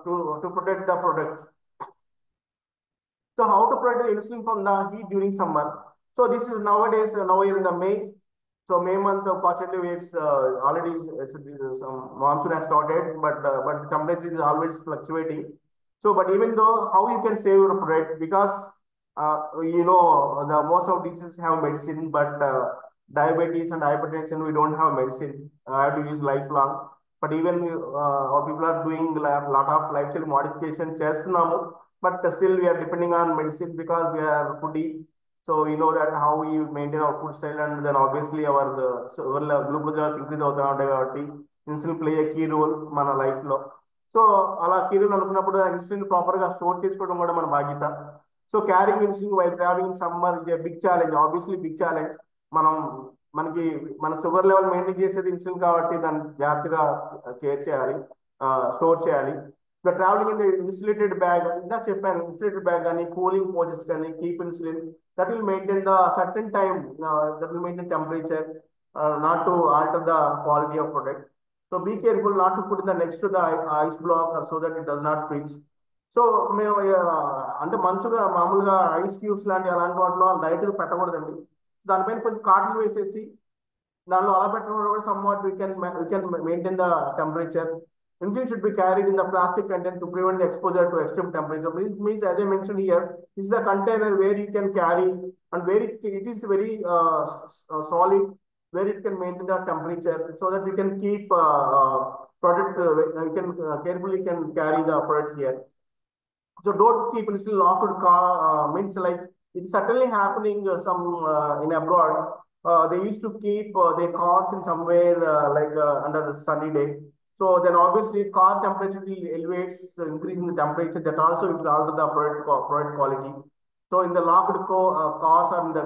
to protect the product. So how to protect the insulin from the heat during summer? So this is nowadays now we are in the May. So May month, fortunately, it's already some monsoon has started, but the temperature is always fluctuating. So, but even though, how you can save your product, because you know the most of diseases have medicine, but diabetes and hypertension we don't have medicine. I have to use lifelong. But even people are doing a lot of lifestyle modification చేస్తున్నాము, but still we are depending on medicine because we are foodie. So we know that how we maintain our food style, and then obviously our glucose levels increase అవుతా ఉంటాయి కాబట్టి insulin play a key role మన life లో. So అలా key role అనుకున్నప్పుడు insulin proper గా store చేసుకోవడం కూడా మన బాధ్యత. So carrying insulin while travelling in summer is a big challenge, obviously big challenge. మన షుగర్ లెవెల్ మెయింటైన్ చేసేది ఇన్సులిన్ కాబట్టి దాన్ని జాగ్రత్తగా కేర్ చేయాలి, స్టోర్ చేయాలి. The traveling in the insulated bag, ఇందా చెప్పాను insulated bag కానీ కూలింగ్ pouches కానీ keep insulin that will maintain the certain time, that will maintain temperature, not to alter the quality of product. So be careful not to put in the next to the ice block so that it does not freeze. So మేము అంటే మంచుగా మామూలుగా ice cubes లాంటి అలాంటి వాటిలో డైరెక్ట్గా పెట్టకూడదండి. దానిపైన కొంచెం cotton వేసేసి దానిలో అలా పెట్టడం వల్ల కూడా somewhat we can maintain the temperature. Insulin should be carried in the plastic container to prevent the exposure to extreme temperature. It means, as I mentioned here, this is a container where you can carry and where it is very solid, where it can maintain the temperature so that we can keep product, we can carefully can carry the product here. So don't keep insulin locked car, means like it's certainly happening some in abroad. They used to keep their cars in somewhere under the sunny day. So then obviously car temperature will elevates, increasing the temperature. That also will alter the product quality. So in the locked cars or in the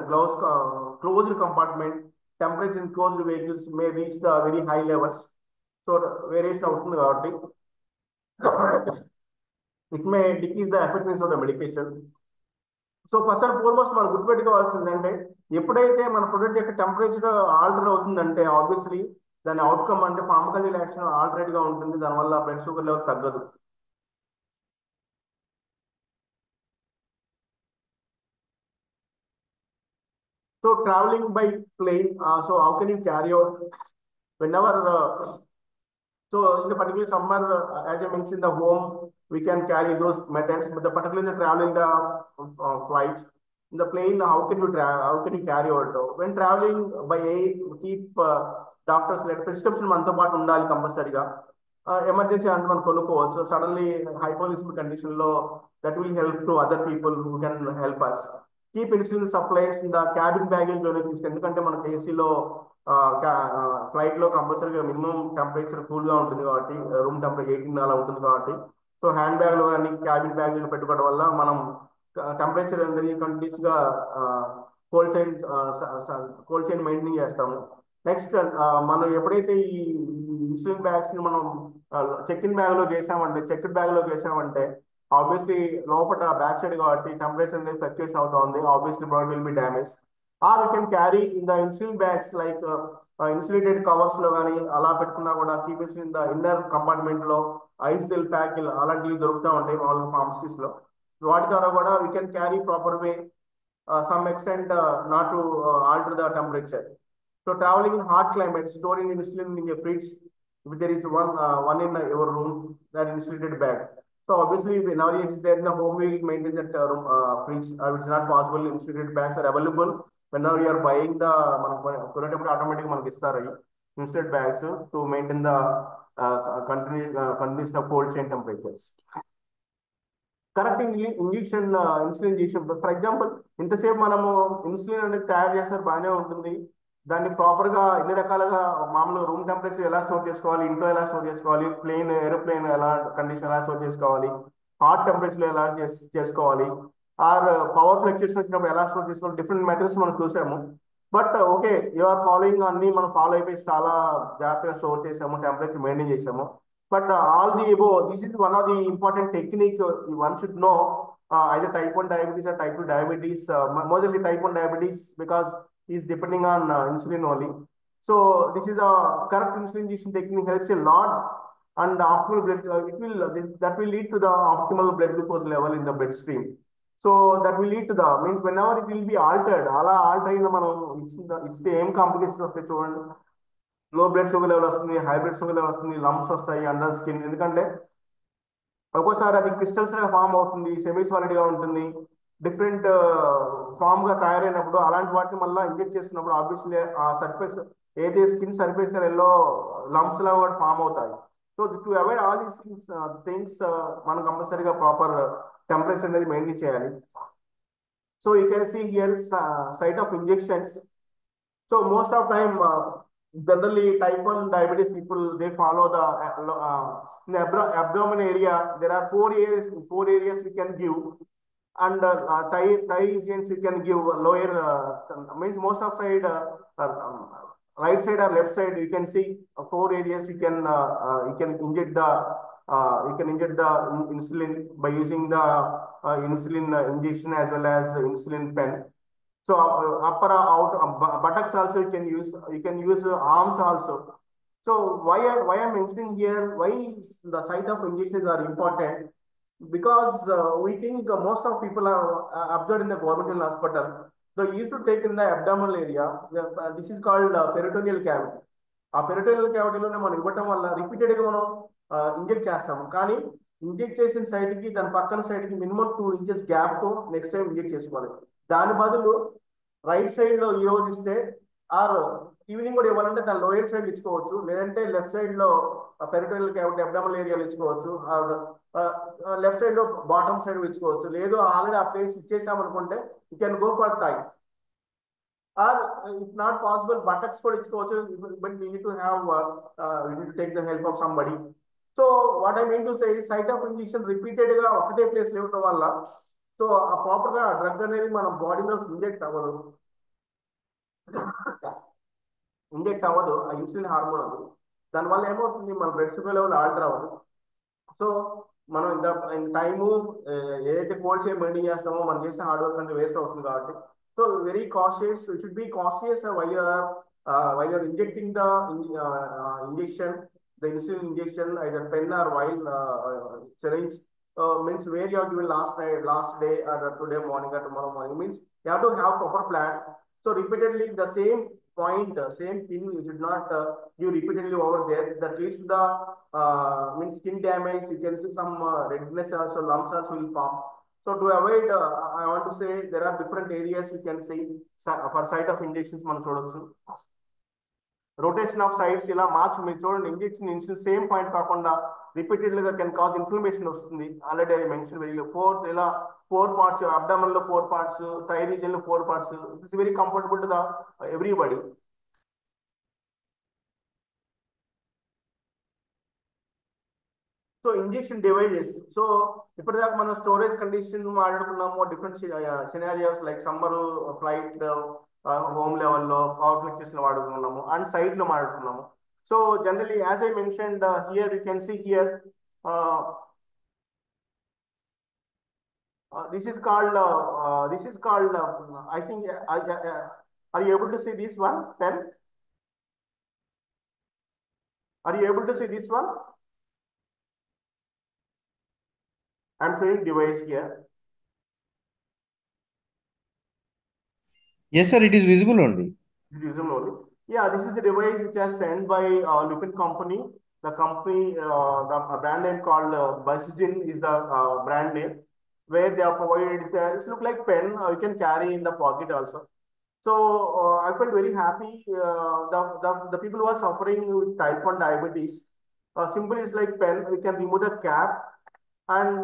closed compartment, temperature in closed vehicles may reach the very high levels. So variation అవుతుంది కాబట్టి it may decrease the effectiveness of the medication. So first and foremost మనం గుర్తుపెట్టుకోవాల్సిందంటే ఎప్పుడైతే మన product యొక్క temperature alter అవుతుందంటే obviously దాని outcome అంటే ఫార్మకాలజికల్ యాక్షన్ ఆల్టరేట్ గా ఉంటుంది, దానివల్ల బ్లడ్ షుగర్ లెవెల్ తగ్గదు. So travelling by plane, so how can you carry out whenever so in the particular summer, as I mentioned, the home we can carry those methods, but the particularly traveling the flight in the plane, how can you how can you carry out when traveling by air? Keep doctors let prescription మనతో పాటు ఉండాలి కంపల్సరీగా. Emergency అంటే మనం కొనుక్కోవచ్చు suddenly hypoglycaemic condition లో, that will help to other people who can help us. Keep insulin supplies in the cabin baggage లోనే తీసుకు, ఎందుకంటే మనకి ఏసీలో ఫ్లైట్ లో కంపల్సరీగా మినిమం టెంపరేచర్ కూల్ గా ఉంటుంది కాబట్టి, రూమ్ టెంపరేచర్ 18 అలా ఉంటుంది కాబట్టి, సో హ్యాండ్ బ్యాగ్ లో కానీ క్యాబిన్ బ్యాగ్ లో పెట్టుకోవడం వల్ల మనం టెంపరేచర్ అనేది కంటిన్యూస్ గా cold chain cold chain maintain చేస్తాము. నెక్స్ట్ మనం ఎప్పుడైతే ఈ ఇన్సులిన్ బ్యాగ్స్ ని మనం చెక్ ఇన్ బ్యాగ్ లో చెక్డ్ బ్యాగ్ లో చేసామంటే ఆబ్వియస్లీ లోపల బ్యాక్ సైడ్ కాబట్టి టెంపరేచర్ అనేది ఫ్లక్చుయేషన్ అవుతా ఉంది, obviously product will be damage. Or you can carry in the insulin bags like insulated covers లో కానీ అలా పెట్టుకున్నా కూడా keep in the inner compartment లో ఐస్ సెల్ ప్యాక్ అలాంటివి దొరుకుతూ ఉంటాయి మామూలుగా ఫార్మసీస్ లో. వాటి ద్వారా కూడా we can carry proper way some extent, not to alter the temperature. So traveling in hot climate, storing insulin in your fridge, if there is one in your room, that insulated bag. So obviously now it is there in the home, we will maintain that room fridge. It is not possible. Insulated bags are available whenever you are buying the automatic insulated bags to maintain the continuous cold chain temperatures. Correct injection insulin చేసినప్పుడు, for example ఇంతసేపు మనము insulin అనేది తయారు చేస్తారు బాగానే ఉంటుంది, దాన్ని proper గా ఎన్ని రకాలుగా మామూలుగా రూమ్ టెంపరేచర్ ఎలా స్టోర్ చేసుకోవాలి, ఇంట్లో ఎలా స్టోర్ చేసుకోవాలి, ఏరోప్లేన్ ఎలా కండిషన్ ఎలా స్టోర్ చేసుకోవాలి, హాట్ టెంపరేచర్ ఎలా చేసుకోవాలి, ఆర్ పవర్ ఫ్లక్చుయేషన్ వచ్చినప్పుడు ఎలా స్టోర్ చేసుకోవాలి, డిఫరెంట్ మెథడ్స్ మనం చూసాము. But okay, you are following అన్ని మనం ఫాలో అయిపోయి చాలా జాగ్రత్తగా స్టోర్ చేసాము, టెంపరేచర్ మెయింటైన్ చేసాము. But all the above, this is one of the important technique one should know, either type 1 diabetes or type 2 diabetes, mostly type 1 diabetes because is depending on insulin only. So this is a correct insulin injection technique helps a lot, and the optimal blood, that will lead to the optimal blood glucose level in the bloodstream. So that will lead to the means whenever it will be altered, ala alter in మనం it's the same complications వస్తాయి చూడండి. లో blood sugar level వస్తుంది, high blood sugar level వస్తుంది, lumps వస్తాయి under skin, ఎందుకంటే ఒక్కోసారి అది క్రిస్టల్స్ గా ఫామ్ అవుతుంది, సెమీ సాలిడ్ గా ఉంటుంది, డిఫరెంట్ ఫామ్ గా తయారైనప్పుడు అలాంటి వాటిని మళ్ళీ ఇంజెక్ట్ చేస్తున్నప్పుడు ఆబ్వియస్లీ ఆ సర్ఫేస్ ఏదైతే స్కిన్ సర్ఫేస్ ఎల్లో లంప్స్ లా కూడా ఫామ్ అవుతాయి. So to avoid all these things మనం కంపల్సరీగా ప్రాపర్ టెంపరేచర్ అనేది మెయింటైన్ చేయాలి. So you can see here site of injections. So most of time, generally type 1 diabetes people, they follow the in the abdomen area. There are four areas we can give, and thigh regions we can give lower. Means most of side, right side or left side, you can see 4 areas you can inject the You can inject the insulin by using the insulin injection as well as insulin pen. So upper out buttocks also you can use. You can use arms also. So why I'm mentioning here why the site of injections are important, because we think most of people are observed in the governmental hospital. They used to take in the abdominal area. This is called peritoneal cavity. ఆ peritoneal క్యావిటీలోనే మనం ఇవ్వటం వల్ల repeated గా మనం inject చేస్తాము. కానీ inject చేసిన side కి దాని పక్కన సైడ్ కి మినిమం 2 ఇంచెస్ గ్యాప్ తో నెక్స్ట్ టైం ఇంజెక్ట్ చేసుకోవాలి. దాని బదులు రైట్ సైడ్ లో ఈ రోజు ఇస్తే ఆర్ ఈవినింగ్ కూడా ఇవ్వాలంటే దాని లోయర్ సైడ్ ఇచ్చుకోవచ్చు, లేదంటే లెఫ్ట్ సైడ్ లో పెరిటోనియల్ క్యావిటీ అబ్డామల్ ఏరియాలో ఇచ్చుకోవచ్చు, లెఫ్ట్ సైడ్ లో బాటమ్ సైడ్ ఇచ్చుకోవచ్చు. లేదు ఆల్రెడీ ఆ ప్లేస్ ఇచ్చేసాం అనుకుంటే you can go for thigh, or if not possible buttocks కూడా ఇచ్చుకోవచ్చు. But we need to have we need to take the help of somebody. So what I mean to say site of injection repeated గా ఒకటే place ఇవ్వడం వల్ల so ఆ proper గా drug అనేది మన బాడీలో ఇంజెక్ట్ అవ్వదు, ఇంజెక్ట్ అవ్వదు ఆ ఇన్సులిన్ హార్మోన్ అది. దానివల్ల ఏమవుతుంది, మన బ్లడ్ షుగర్ లెవెల్ ఆల్టర్ అవ్వదు. సో మనం ఇంత టైము ఏదైతే కోల్డ్ చైన్ మెయింటైన్ చేస్తామో మనం చేసిన హార్డ్ వర్క్ అంటే వేస్ట్ అవుతుంది కాబట్టి so very cautious, should be cautious while you're injecting the injection, the insulin injection, either pen or vial syringe, means where you have given last day or today morning or tomorrow morning, means you have to have proper plan. So repeatedly the same point, same pin you should not give repeatedly over there. That leads to the means skin damage. You can see some redness also, lumps also will form. So to avoid, I want to say there are different areas you can see for site of injections మనం చూడొచ్చు. Rotation of sides ఇలా మార్చి మీరు చూడండి, injection insulin same point కాకుండా repeatedly గా can cause inflammation వస్తుంది. Already I mention very ఇలా 4 parts, abdomen లో 4 parts, థై రీజన్ లో 4 parts. It's very comfortable to the everybody. So injection devices, so ఇప్పటిదాకా మనం స్టోరేజ్ కండిషన్ మాట్లాడుకున్నాము, different scenarios like summer, flight, home లెవెల్లో, power fluctuation లో వాడుకున్నాము అండ్ సైట్ లో మాట్లాడుకున్నాము. So generally as I mentioned here you can see here this is called I think are you able to see this one pen? Are you able to see this one? I'm showing device here. Yes, sir, it is visible only. It is visible only. Yeah, this is the device which was sent by Lupin company. The company, the brand name called Buzgin is the brand name, where they are provided. It's look like pen. You can carry in the pocket also. So I felt very happy. The people who are suffering with type 1 diabetes, simply it's like pen. You can remove the cap, and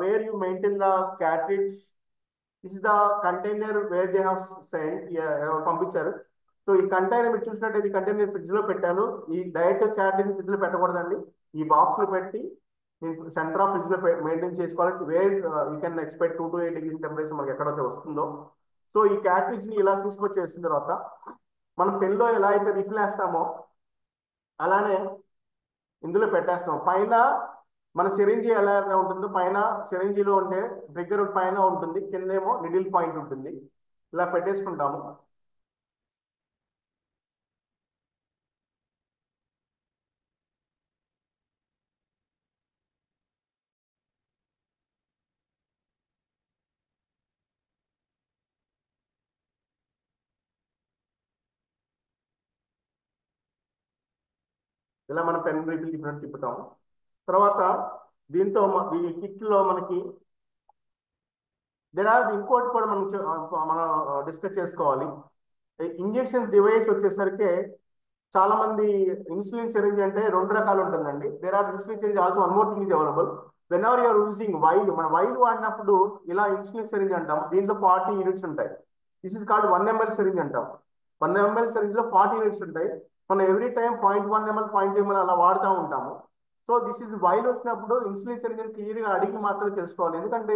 where you maintain the cartridge. This is the container where they have sent పంపించారు. So ఈ container మీరు చూసినట్టు ఈ container fridge లో పెట్టాను. ఈ direct క్యాటరీని fridge లో పెట్టకూడదండి, ఈ బాక్స్ లో పెట్టి నేను సెంటర్ ఆఫ్ ఫ్రిడ్జ్ లో మెయింటైన్ చేసుకోవాలి. Where you can expect 2 to 8 degrees temperature మనకి ఎక్కడైతే వస్తుందో. సో ఈ క్యాటరీజ్ ని ఇలా తీసుకొచ్చేసిన తర్వాత మనం పెన్లో ఎలా అయితే రిఫిల్ వేస్తామో అలానే ఇందులో పెట్టేస్తాం. పైన మన సిరింజీ ఎలా ఉంటుందో, పైన సిరింజీలో ఉండే ట్రిగ్గర్ పైన ఉంటుంది, కిందేమో నిడిల్ పాయింట్ ఉంటుంది. ఇలా పెట్టేసుకుంటాము. ఇలా మనం పెన్ రిఫిల్ డిఫరెంట్ తిప్పుతాము. తర్వాత దీంతో ఈ కిట్ లో మనకి ఇంకోటి కూడా మనం డిస్కస్ చేసుకోవాలి. ఇంజెక్షన్ డివైస్ వచ్చేసరికి చాలా మంది ఇన్సులిన్ సిరింజ్ అంటే 2 రకాలు ఉంటుందండి. Insulin syringe also one more thing is available. Whenever you're using vial, మన వైల్ వాడినప్పుడు ఇలా ఇన్సులిన్ సిరింజ్ అంటాం. దీంట్లో 40 యూనిట్స్ ఉంటాయి. This is called 1 ml syringe అంటాం. 1 ml సిరింజ్ లో 40 యూనిట్స్ ఉంటాయి. మనం ఎవ్రీ టైం 0.1 ml 0.2 ml అలా వాడుతూ ఉంటాము. సో దిస్ ఇస్ వైల్ వచ్చినప్పుడు ఇన్సులిన్ సిరింజ్ క్లియర్ గా అడిగి మాత్రమే తెలుసుకోవాలి. ఎందుకంటే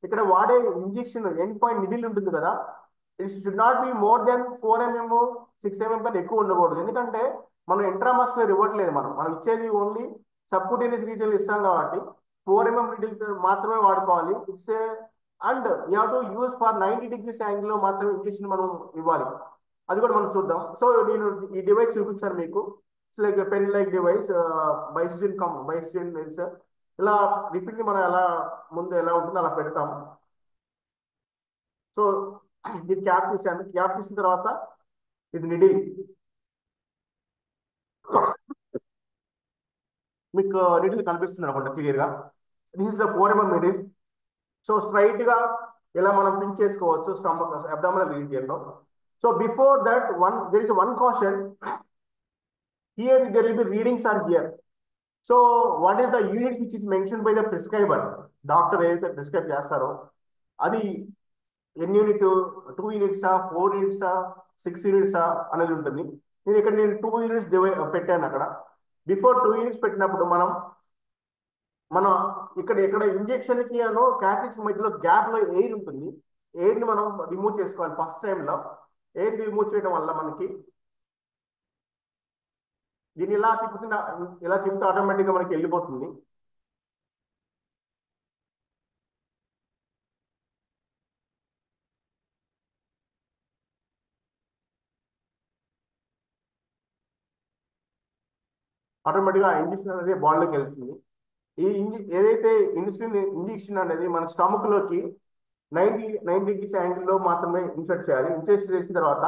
ఇక్కడ వాడే ఇంజెక్షన్ ఎండ్ పాయింట్ నిడిల్ ఉంటుంది కదా, it should not be more than 4 mm 6 mm కన్నా ఎక్కువ ఉండకూడదు. ఎందుకంటే మనం ఇంట్రామస్కులర్ ఇవ్వట్లేదు, మనం ఇచ్చేది ఓన్లీ సబ్క్యూటేనియస్ రీజియన్ ఇస్తాం కాబట్టి 4 mm నీడిల్ మాత్రమే వాడుకోవాలి. It's a and you have to use for 90 degrees angle లో మాత్రమే ఇంజెక్షన్ మనం ఇవ్వాలి. అది కూడా మనం చూద్దాం. సో నేను ఈ డివైస్ చూపించాను మీకు. It's like pen like device, బైసిజిన్ ఇలా రిఫిల్ ని మనం ఎలా ముందు ఎలా ఉంటుందో అలా పెడతాం. సో ఇది క్యాప్ తీసాను. క్యాప్ తీసిన తర్వాత ఇది నిడిల్. మీకు నిడిల్ కనిపిస్తుంది అనుకుంటా క్లియర్ గా. This is the 4 mm needle. So straight గా ఇలా మనం పింక్ చేసుకోవచ్చు స్టమక్ అబ్డామినల్ రీజియన్ లో. So before that there is one caution. Here there will be readings are here. So what is the unit which is mentioned by the prescriber? Doctor ఏదైతే prescribe చేస్తారో అది ఎన్ని unit, 2 units 4 units 6 units అనేది ఉంటుంది. నేను 2 units పెట్టాను అక్కడ. Before 2 units పెట్టినప్పుడు మన ఇక్కడ ఇంజెక్షన్ కి క్యాట్రిజ్ మధ్యలో గ్యాప్ లో ఎయిర్ ఉంటుంది. ఎయిర్ ని మనం రిమూవ్ చేసుకోవాలి. ఫస్ట్ టైం లో ఎయిర్ రిమూవ్ చేయడం వల్ల మనకి దీన్ని ఇలా తిప్పుతే ఆటోమేటిక్ గా మనకి వెళ్ళిపోతుంది. ఆటోమేటిక్ గా ఇంజెక్షన్ అనేది బాడీలోకి వెళ్తుంది. ఏదైతే ఇన్సులిన్ ఇంజెక్షన్ అనేది మన స్టమక్ లోకి 90 degrees యాంగిల్ లో మాత్రమే ఇన్సర్ట్ చేయాలి. ఇన్సర్ట్ చేసిన తర్వాత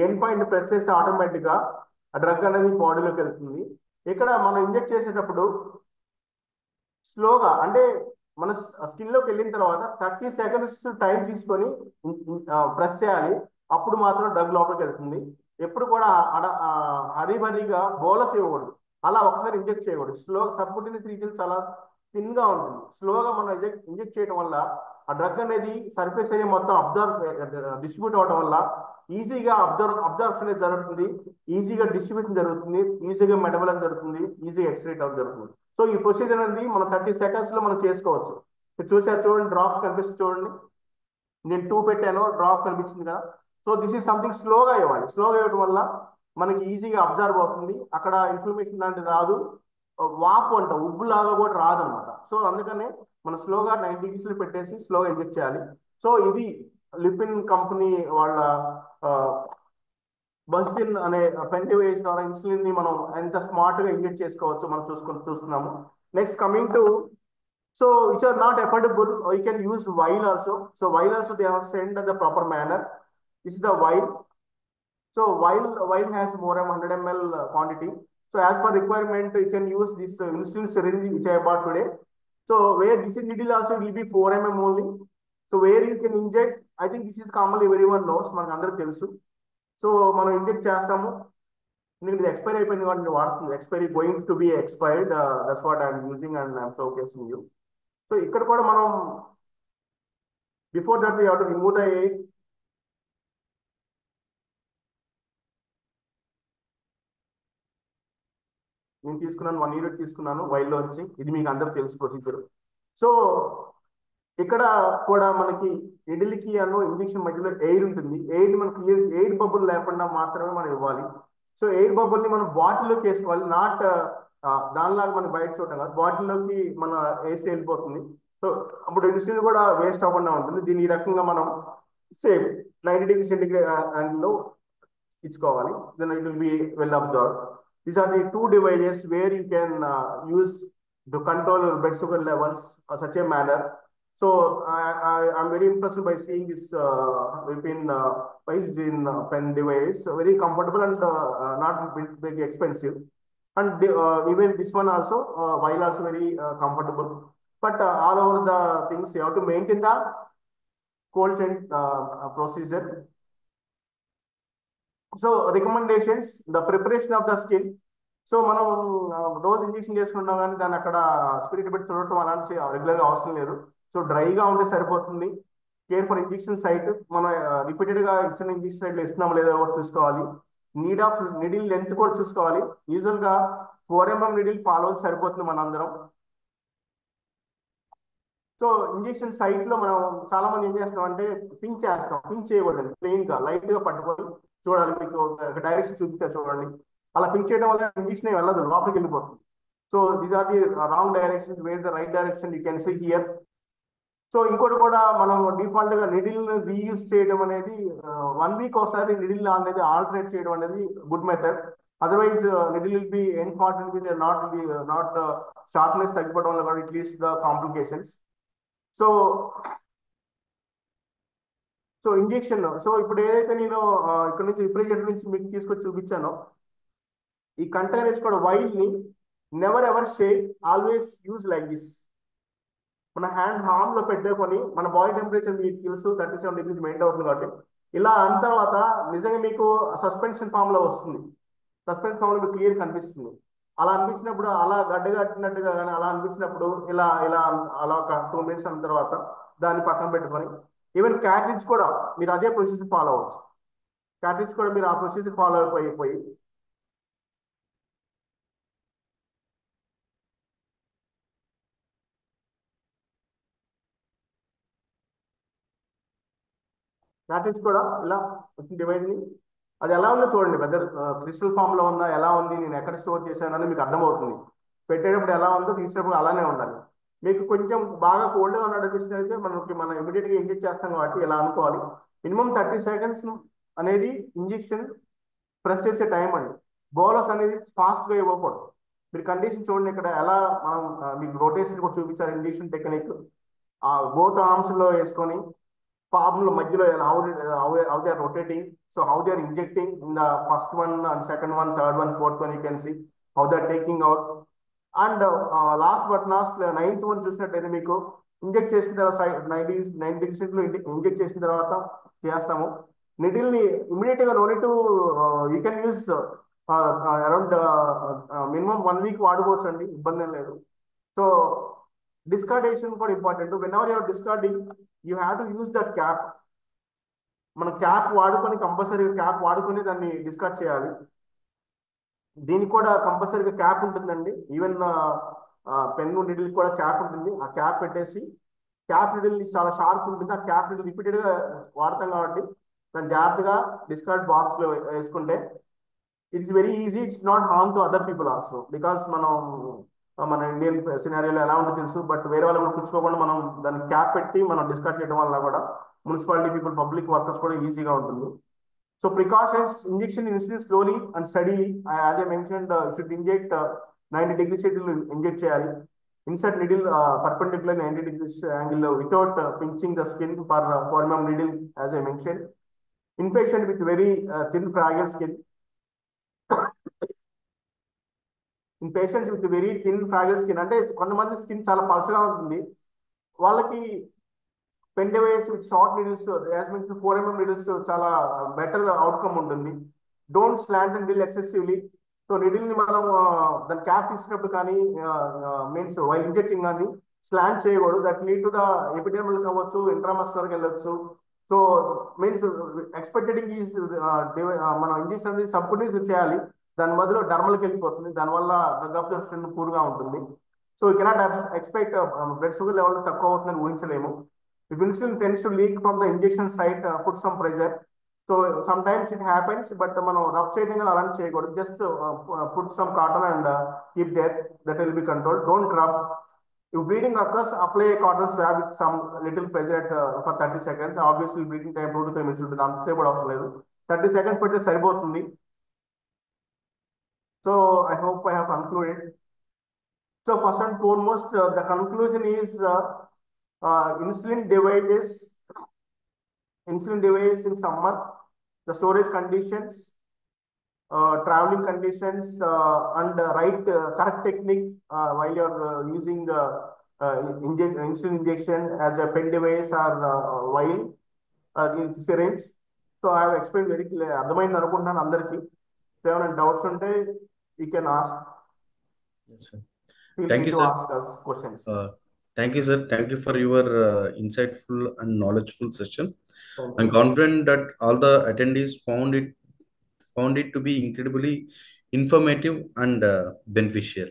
ఎండ్ పాయింట్ ప్రెస్ చేస్తే ఆటోమేటిక్ గా ఆ డ్రగ్ అనేది బాడీలోకి వెళ్తుంది. ఇక్కడ మనం ఇంజెక్ట్ చేసేటప్పుడు స్లోగా అంటే మన స్కిన్ లోకి వెళ్ళిన తర్వాత 30 seconds టైం తీసుకొని ప్రెస్ చేయాలి. అప్పుడు మాత్రం డ్రగ్ లోపలికి వెళ్తుంది. ఎప్పుడు కూడా హరీబరీగా బోలస్ ఇవ్వకూడదు. అలా ఒకసారి ఇంజెక్ట్ చేయకూడదు. సబ్క్యూటేనియస్ రీజియన్ చాలా థిన్ గా ఉంటుంది. స్లోగా మనం ఇంజెక్ట్ చేయడం వల్ల ఆ డ్రగ్ అనేది సర్ఫేస్ ఏరియా మొత్తం డిస్ట్రిబ్యూట్ అవడం వల్ల ఈజీగా అబ్జర్ప్షన్ జరుగుతుంది, ఈజీగా డిస్ట్రిబ్యూషన్ జరుగుతుంది, ఈజీగా మెటబాలిజం జరుగుతుంది, ఈజీగా ఎక్స్క్రీట్ అవ్వడం జరుగుతుంది. సో ఈ ప్రొసీజర్ అనేది మనం 30 seconds లో మనం చేసుకోవచ్చు. చూసారు చూడండి, డ్రాప్స్ కనిపిస్తుంది చూడండి. నేను 2 పెట్టాను, డ్రాప్ కనిపించింది కదా. సో దిస్ ఈస్ సంథింగ్ స్లోగా ఇవ్వాలి. స్లోగా ఇవ్వడం వల్ల మనకి ఈజీగా అబ్జర్వ్ అవుతుంది. అక్కడ ఇన్ఫ్లమేషన్ లాంటిది రాదు, వాపు అంట ఉబ్బు లాగా కూడా రాదు అనమాట. సో అందుకనే మనం స్లోగా 90 degrees లో పెట్టేసి స్లోగా ఇంజెక్ట్ చేయాలి. సో ఇది లిపిన్ కంపెనీ వాళ్ళ బస్జిన్ అనే పెన్ డివైస్ ద్వారా ఇన్సులిన్ ని మనం ఎంత స్మార్ట్ గా ఇంజెక్ట్ చేసుకోవచ్చు మనం చూస్తున్నాము. Next coming to so which are not affordable, you can use vial also. So vial also they have sent in the proper manner. This is the vial. So vial has more than 100 ml quantity. So as per requirement you can use this insulin syringe which I bought today. So where this is needle also will be 4 mm only. So where you can inject, I think this is commonly everyone knows, మనకు అందరికి తెలుసు. So మనం inject చేస్తాము. నేను ఇది expire అయిపోయింది కాబట్టి నేను వాడుతుంది. Expiry going to be expired, that's what I'm using and I'm showcasing you. So ఇక్కడ కూడా మనం before that we have to remove the air. నేను తీసుకున్నాను 1 unit తీసుకున్నాను వైల్లో వచ్చి. ఇది మీకు అందరికి తెలుసు ప్రొసీజర్. సో ఇక్కడ కూడా మనకి నిడిల్కి ఇంజెక్షన్ మధ్యలో ఎయిర్ ఉంటుంది. ఎయిర్ మనకి ఎయిర్ బబుల్ లేకుండా మాత్రమే మనం ఇవ్వాలి. సో ఎయిర్ బబుల్ ని మనం బాటిల్లోకి వేసుకోవాలి. నాట్ దానిలాగా మనం బయట చూడటం కాదు, బాటిల్లోకి మన వేసి వెళ్ళిపోతుంది. సో అప్పుడు ఇన్సులిన్ కూడా వేస్ట్ అవ్వకుండా ఉంటుంది. దీన్ని ఈ రకంగా మనం సేమ్ 90 degrees centigrade యాంగిల్లో ఇచ్చుకోవాలి. Then it will be well observe. These are the 2 devices where you can use to control your blood sugar levels in such a manner. So I'm very impressed by seeing this Vipin pen device. Very comfortable and not very expensive. And even this one also, while also very comfortable. But all over the things you have to maintain the cold chain procedure. So recommendations, the preparation of the skin. So మనం రోజు injection చేసుకుంటాం కానీ దాన్ని అక్కడ spirit పెట్టి చూడటం అలాంటి రెగ్యులర్గా అవసరం లేదు. సో డ్రైగా ఉంటే సరిపోతుంది. కేర్ ఫర్ ఇంజెక్షన్ సైట్, మనం రిపీటెడ్ గా ఇచ్చిన ఇంజెక్షన్ సైట్ లో ఇస్తున్నాం లేదా కూడా చూసుకోవాలి. నీడ్ ఆఫ్ నిడిల్ లెంత్ కూడా చూసుకోవాలి. యూజువల్ గా 4 mm నిడిల్ ఫాలో అయితే సరిపోతుంది మనందరం. సో ఇంజెక్షన్ సైట్ లో మనం చాలా మంది ఏం చేస్తాం అంటే పింక్ చేస్తాం. పింక్ చేయకూడదు, ప్లెయిన్ గా లైట్ గా పట్టుకొని చూడాలి. మీకు డైరెక్షన్ చూపిస్తారు చూడండి. అలా పింక్ చేయడం వల్ల ఇంజెక్షన్ వెళ్ళదు, లోపలికి వెళ్ళిపోతుంది. So So these are the wrong directions, where the right direction you can see here. So ఇంకోటి కూడా మనం డిఫాల్ట్ గా నిడిల్ రీయూజ్ చేయడం అనేది 1 వీక్ ఒకసారి నిడిల్ అనేది ఆల్టరేట్ చేయడం అనేది good method. Otherwise needle will be end part will be not sharpness తగ్గిపోవడం వల్ల కూడా it leads the complications. So so injection, so ఇప్పుడు ఏదైతే నేను ఇక్కడ నుంచి రిఫ్రిజిరేటర్ నుంచి మీకు తీసుకొచ్చి చూపించానో ఈ కంటైనర్స్ కూడా వైల్ ని never ever shake, always use like this. మన హ్యాండ్ హామ్ లో పెట్టుకొని మన బాడీ టెంపరేచర్ మీకు తెలుసు 37 degrees మెయింటైన్ అవుతుంది కాబట్టి ఇలా అన్న తర్వాత నిజంగా మీకు సస్పెన్షన్ ఫామ్ లో వస్తుంది. సస్పెన్షన్ ఫామ్ లో మీకు క్లియర్ కనిపిస్తుంది. అలా అనిపించినప్పుడు, అలా గడ్డగట్టినట్టుగా కానీ అలా అనిపించినప్పుడు ఇలా ఇలా అలా ఒక 2 minutes అన్న తర్వాత దాన్ని పక్కన పెట్టుకొని, ఈవెన్ క్యాట్రిడ్జ్ కూడా మీరు అదే ప్రొసీజర్ ఫాలో అవ్వచ్చు. క్యాట్రిడ్జ్ కూడా మీరు ఆ ప్రొసీజర్ ఫాలో అయిపోయి క్యాట్రిడ్జ్ కూడా ఇలా డివైడ్ ని అది ఎలా ఉందో చూడండి, వెదర్ క్రిస్టల్ ఫామ్ లో ఉందా, ఎలా ఉంది, నేను ఎక్కడ స్టోర్ చేశాను అని మీకు అర్థమవుతుంది. పెట్టేటప్పుడు ఎలా ఉందో తీసేటప్పుడు అలానే ఉండాలి. మీకు కొంచెం బాగా కోల్డ్గా ఉన్నట్టు అనిపిస్తుంది అయితే మనం ఇమీడియట్ గా ఇంజెక్ట్ చేస్తాం కాబట్టి ఇలా అనుకోవాలి. మినిమం 30 seconds అనేది ఇంజెక్షన్ ప్రెస్ చేసే టైం అండి. బోలస్ అనేది ఫాస్ట్ గా ఇవ్వకూడదు. మీరు కండిషన్ చూడండి, ఇక్కడ ఎలా మనం మీకు రొటేషన్ కూడా చూపించారు ఇంజెక్షన్ టెక్నిక్. బోత్ ఆర్మ్స్ లో వేసుకొని పాపంలో మధ్యలో how they are rotating, so how they are injecting in the first one and second one, third one, fourth one, you can see how they are taking out. And last but not 9th one చూసినట్టయితే మీకు inject చేసిన తర్వాత 90% inject చేసిన తర్వాత చేస్తాము. Needle ని immediate గా no need to, you can use around minimum 1 week వాడుకోవచ్చు అండి, ఇబ్బంది ఏం లేదు. సో డిస్కార్డేషన్ కూడా important. Whenever you're discarding you have to use that cap. మన క్యాప్ వాడుకొని కంపల్సరీగా క్యాప్ వాడుకొని దాన్ని డిస్కార్డ్ చేయాలి. దీనికి కూడా కంపల్సరీగా క్యాప్ ఉంటుందండి. ఈవెన్ పెన్ నిడిల్ కూడా క్యాప్ ఉంటుంది. ఆ క్యాప్ పెట్టేసి, క్యాప్ నిడిల్ చాలా షార్ప్ ఉంటుంది. ఆ క్యాప్ నిడిల్ రిపీటెడ్ గా వాడతాం కాబట్టి దాన్ని జాగ్రత్తగా డిస్కార్డ్ బాక్స్ లో వేసుకుంటే it's very easy. It's not harm to other people also, because మన ఇండియన్ సినారియోలో ఎలా ఉంటుందో తెలుసు. బట్ వేరే వాళ్ళు కూడా పుచ్చుకోకుండా మనం దాన్ని క్యాప్ పెట్టి మనం డిస్కార్డ్ చేయడం వల్ల కూడా మున్సిపాలిటీ పీపుల్, పబ్లిక్ వర్కర్స్ కూడా ఈజీగా ఉంటుంది. So precautions, injection insulin slowly and steadily. As I mentioned, should inject 90 degrees inject చేయాలి. Insert needle perpendicular 90 degrees angle without pinching the skin for four mm needle, as I mention. In patient with very thin fragile skin, in patients with very thin fragile skin అంటే కొంతమంది skin చాలా పల్చగా ఉంటుంది, వాళ్ళకి pen device with short needles, as mention 4 mm needles చాలా better outcome ఉంటుంది. Don't slant and dill excessively. So needle ని మనం దాని క్యాప్ తీసినప్పుడు కానీ మీన్స్ వైల్ ఇంజెక్టింగ్ కానీ స్లాంట్ చేయకూడదు. That lead to the epidermal కావచ్చు, ఇంట్రామస్కులర్కి వెళ్ళొచ్చు. సో మీన్స్ ఎక్స్పెక్టెడింగ్ ఈజ్ మనం ఇంజెక్షన్ అనేది సబ్కుటీస్ చేయాలి, దాని బదులు డర్మల్కి వెళ్ళిపోతుంది. దానివల్ల డ్రగ్ అబ్జర్ప్షన్ పూర్గా ఉంటుంది. So you cannot expect blood sugar level తక్కువ అవుతుందని ఊహించలేము. If insulin tends to leak from the injection site, put some pressure. So sometimes it happens, but మనం రఫ్ చేయడం అలాంటి చేయకూడదు. Just put some cotton and keep there. That will be controlled. Don't rub. If bleeding occurs, apply a cotton swab with some little pressure for 30 seconds. Obviously bleeding time 2 to 3 minutes ఉంటుంది, అంతసేపు కూడా అవసరం లేదు. 30 seconds పెడితే సరిపోతుంది. So I hope I have concluded. So first and foremost, the conclusion is insulin devices in summer, the storage conditions, traveling conditions, and right correct technique while you're using insulin injection as a pen device or vial in syringe. So I have explained very clear. అర్థమైంది అనుకుంటున్నాను అందరికీ. ఏమైనా doubts ఉంటే you can ask. Yes, sir. Feel Thank free you, to sir. ask us questions. Thank you, sir. Thank you for your insightful and knowledgeable session. Thank I'm you. confident that all the attendees found it to be incredibly informative and beneficial.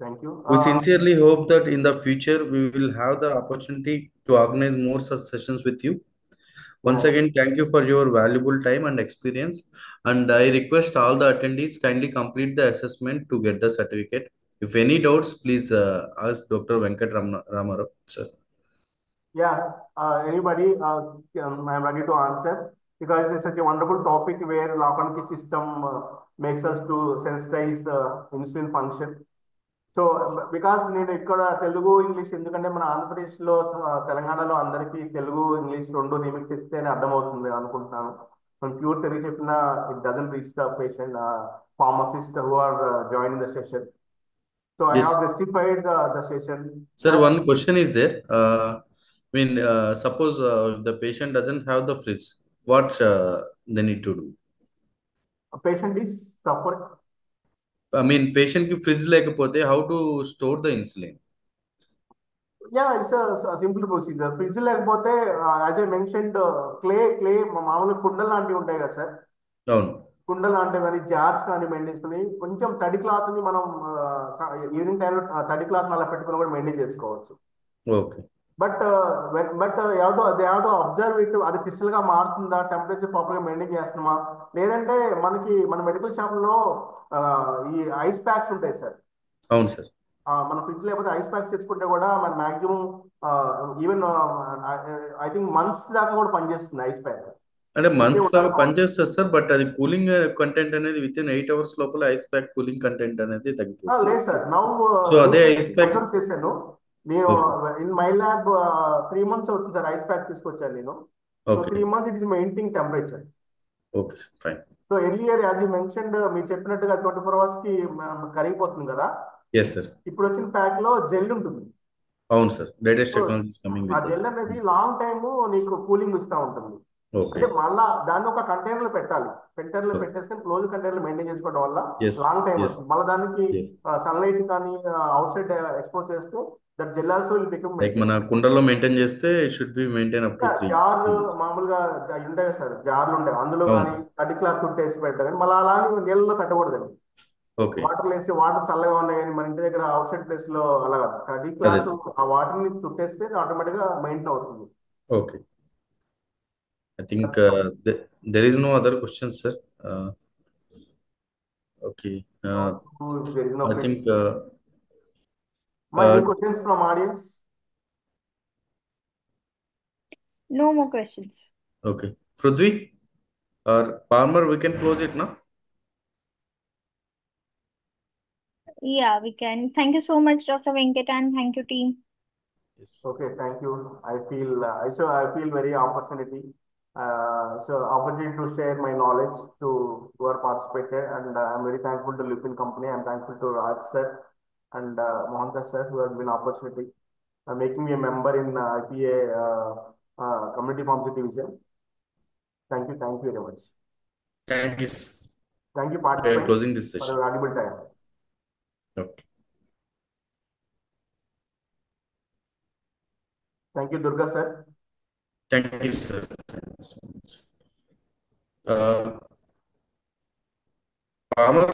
Thank you. We sincerely hope that in the future we will have the opportunity to organize more such sessions with you. Once again, thank you for your valuable time and experience. And I request all the attendees kindly complete the assessment to get the certificate. If any doubts, please ask Dr. Venkat Ramarao, sir. Yeah, anybody, I'm ready to answer because it's such a wonderful topic where Lockon system makes us to sensitize insulin function. So because నేను ఇక్కడ Telugu English ఎందుకంటే మన ఆంధ్రప్రదేశ్లో తెలంగాణలో అందరికీ Telugu English రెండు limit చేస్తేనే అర్థమవుతుంది అనుకుంటున్నాను. మనం ప్యూర్ తెలుగు చెప్పిన it doesn't reach the patient pharmacist who are join the session. So I Yes, have justified the session. sir. One question is there. Suppose if the patient doesn't have the fridge, what they need to do? Patient is suffer. Patient ki fridge లేకపోతే how to store the insulin? Yeah it's simple procedure. Fridge లేకపోతే as I mentioned clay మామూలు కుండలు లాంటివి ఉంటాయి కదా sir, అవును. కుండలు లాంటివి కానీ జార్స్ కానీ మెయింటైన్ చేసుకుని కొంచెం తడి క్లాత్ ని మనం ఈవినింగ్ టైంలో తడి క్లాత్ అలా పెట్టుకుని కూడా మెయింటైన్ చేసుకోవచ్చు. Okay. But they have to observe it. అది క్రిస్టల్ గా మారుతుందా, టెంపరేచర్ ప్రాపర్ గా మెయింటైన్ చేస్తున్నామా, లేదంటే మన మెడికల్ షాప్ లో ఈ ఐస్ ప్యాక్స్ ఉంటాయి సార్. అవును సార్. మన ఫ్రిడ్జ్ లేకపోతే ఐస్ ప్యాక్స్ తెచ్చుకుంటే కూడా మన maximum even I think months దాకా కూడా పనిచేస్తుంది ఐస్ ప్యాక్. అంటే మంత్ దాకా పనిచేస్తుంది సార్, బట్ అది కూలింగ్ కంటెంట్ అనేది విత్ ఇన్ 8 hours లోపల ఐస్ ప్యాక్ కూలింగ్ కంటెంట్ అనేది తగ్గిపోతుంది. లేదు సార్, నౌ సో అదే ఐస్ ప్యాక్ చేశాను నేను. ఇన్ మై ల్యాబ్ 3 months అవుతుంది సార్ ఐస్ ప్యాక్ తీసుకొచ్చాను నేను. So 3 months it is maintaining temperature. Okay sir, fine. So earlier as you mentioned మీరు చెప్పినట్టుగా 24 hours కి కరిగిపోతుంది కదా. Yes sir. ఇప్పుడు వచ్చిన ప్యాక్ లో జెల్ ఉంటుంది. అవును సార్, లేటెస్ట్ టెక్నాలజీస్ కమింగ్ ఆ విత్ జెల్ అనేది లాంగ్ టైమ్ నీకు కూలింగ్ ఇస్తూ ఉంటుంది. అంటే మళ్ళా దాన్ని ఒక కంటైనర్ లో పెట్టాలి. కంటైనర్ లో పెట్టేసుకొని క్లోజ్ కంటైనర్ మెయింటైన్ చేసుకోవడం వల్ల లాంగ్ టైం వస్తుంది. మళ్ళీ దానికి సన్లైట్ కానీ అవుట్ సైడ్ ఎక్స్పోజ్ చేస్తే that gel also will become like మన కుండలో మెయింటైన్ చేస్తే it should be maintain up to 3. Jar మామూలుగా ఉంటాయి కదా సార్, జార్లు ఉంటాయి, అందులో కానీ తడి క్లాత్ చుట్టేసి పెట్టాలి కానీ మళ్ళీ అలా నీళ్ళలో పెట్టకూడదండి. వాటర్ వేసి వాటర్ చల్లగా ఉన్నాయి కానీ మన ఇంటి దగ్గర అవుట్ సైడ్ ప్లేస్ లో అలా తడి క్లాత్ ఆ వాటర్ ని చుట్టేస్తే ఆటోమేటిక్ గా మెయింటైన్ అవుతుంది. Okay. I think there is no other questions, sir. Okay. There is no I think any questions from audience? No more questions. Okay. Prudvi or Palmer, we can close it now. Yeah, we can. Thank you so much, Dr. Venkat, and thank you, team. Yes. Okay, thank you. I feel very opportunity. So opportunity to share my knowledge to who are participated, and I'm very thankful to Lupin Company. I'm thankful to Raj sir and Mohanta sir who have been opportunity making me a member in IPA Community Pharmacy Division. Thank you very much. Thank you. Thank you, participants, closing this session for your valuable time. Okay. Thank you, Durga sir. Thank you, sir. Thank you so much. Palmer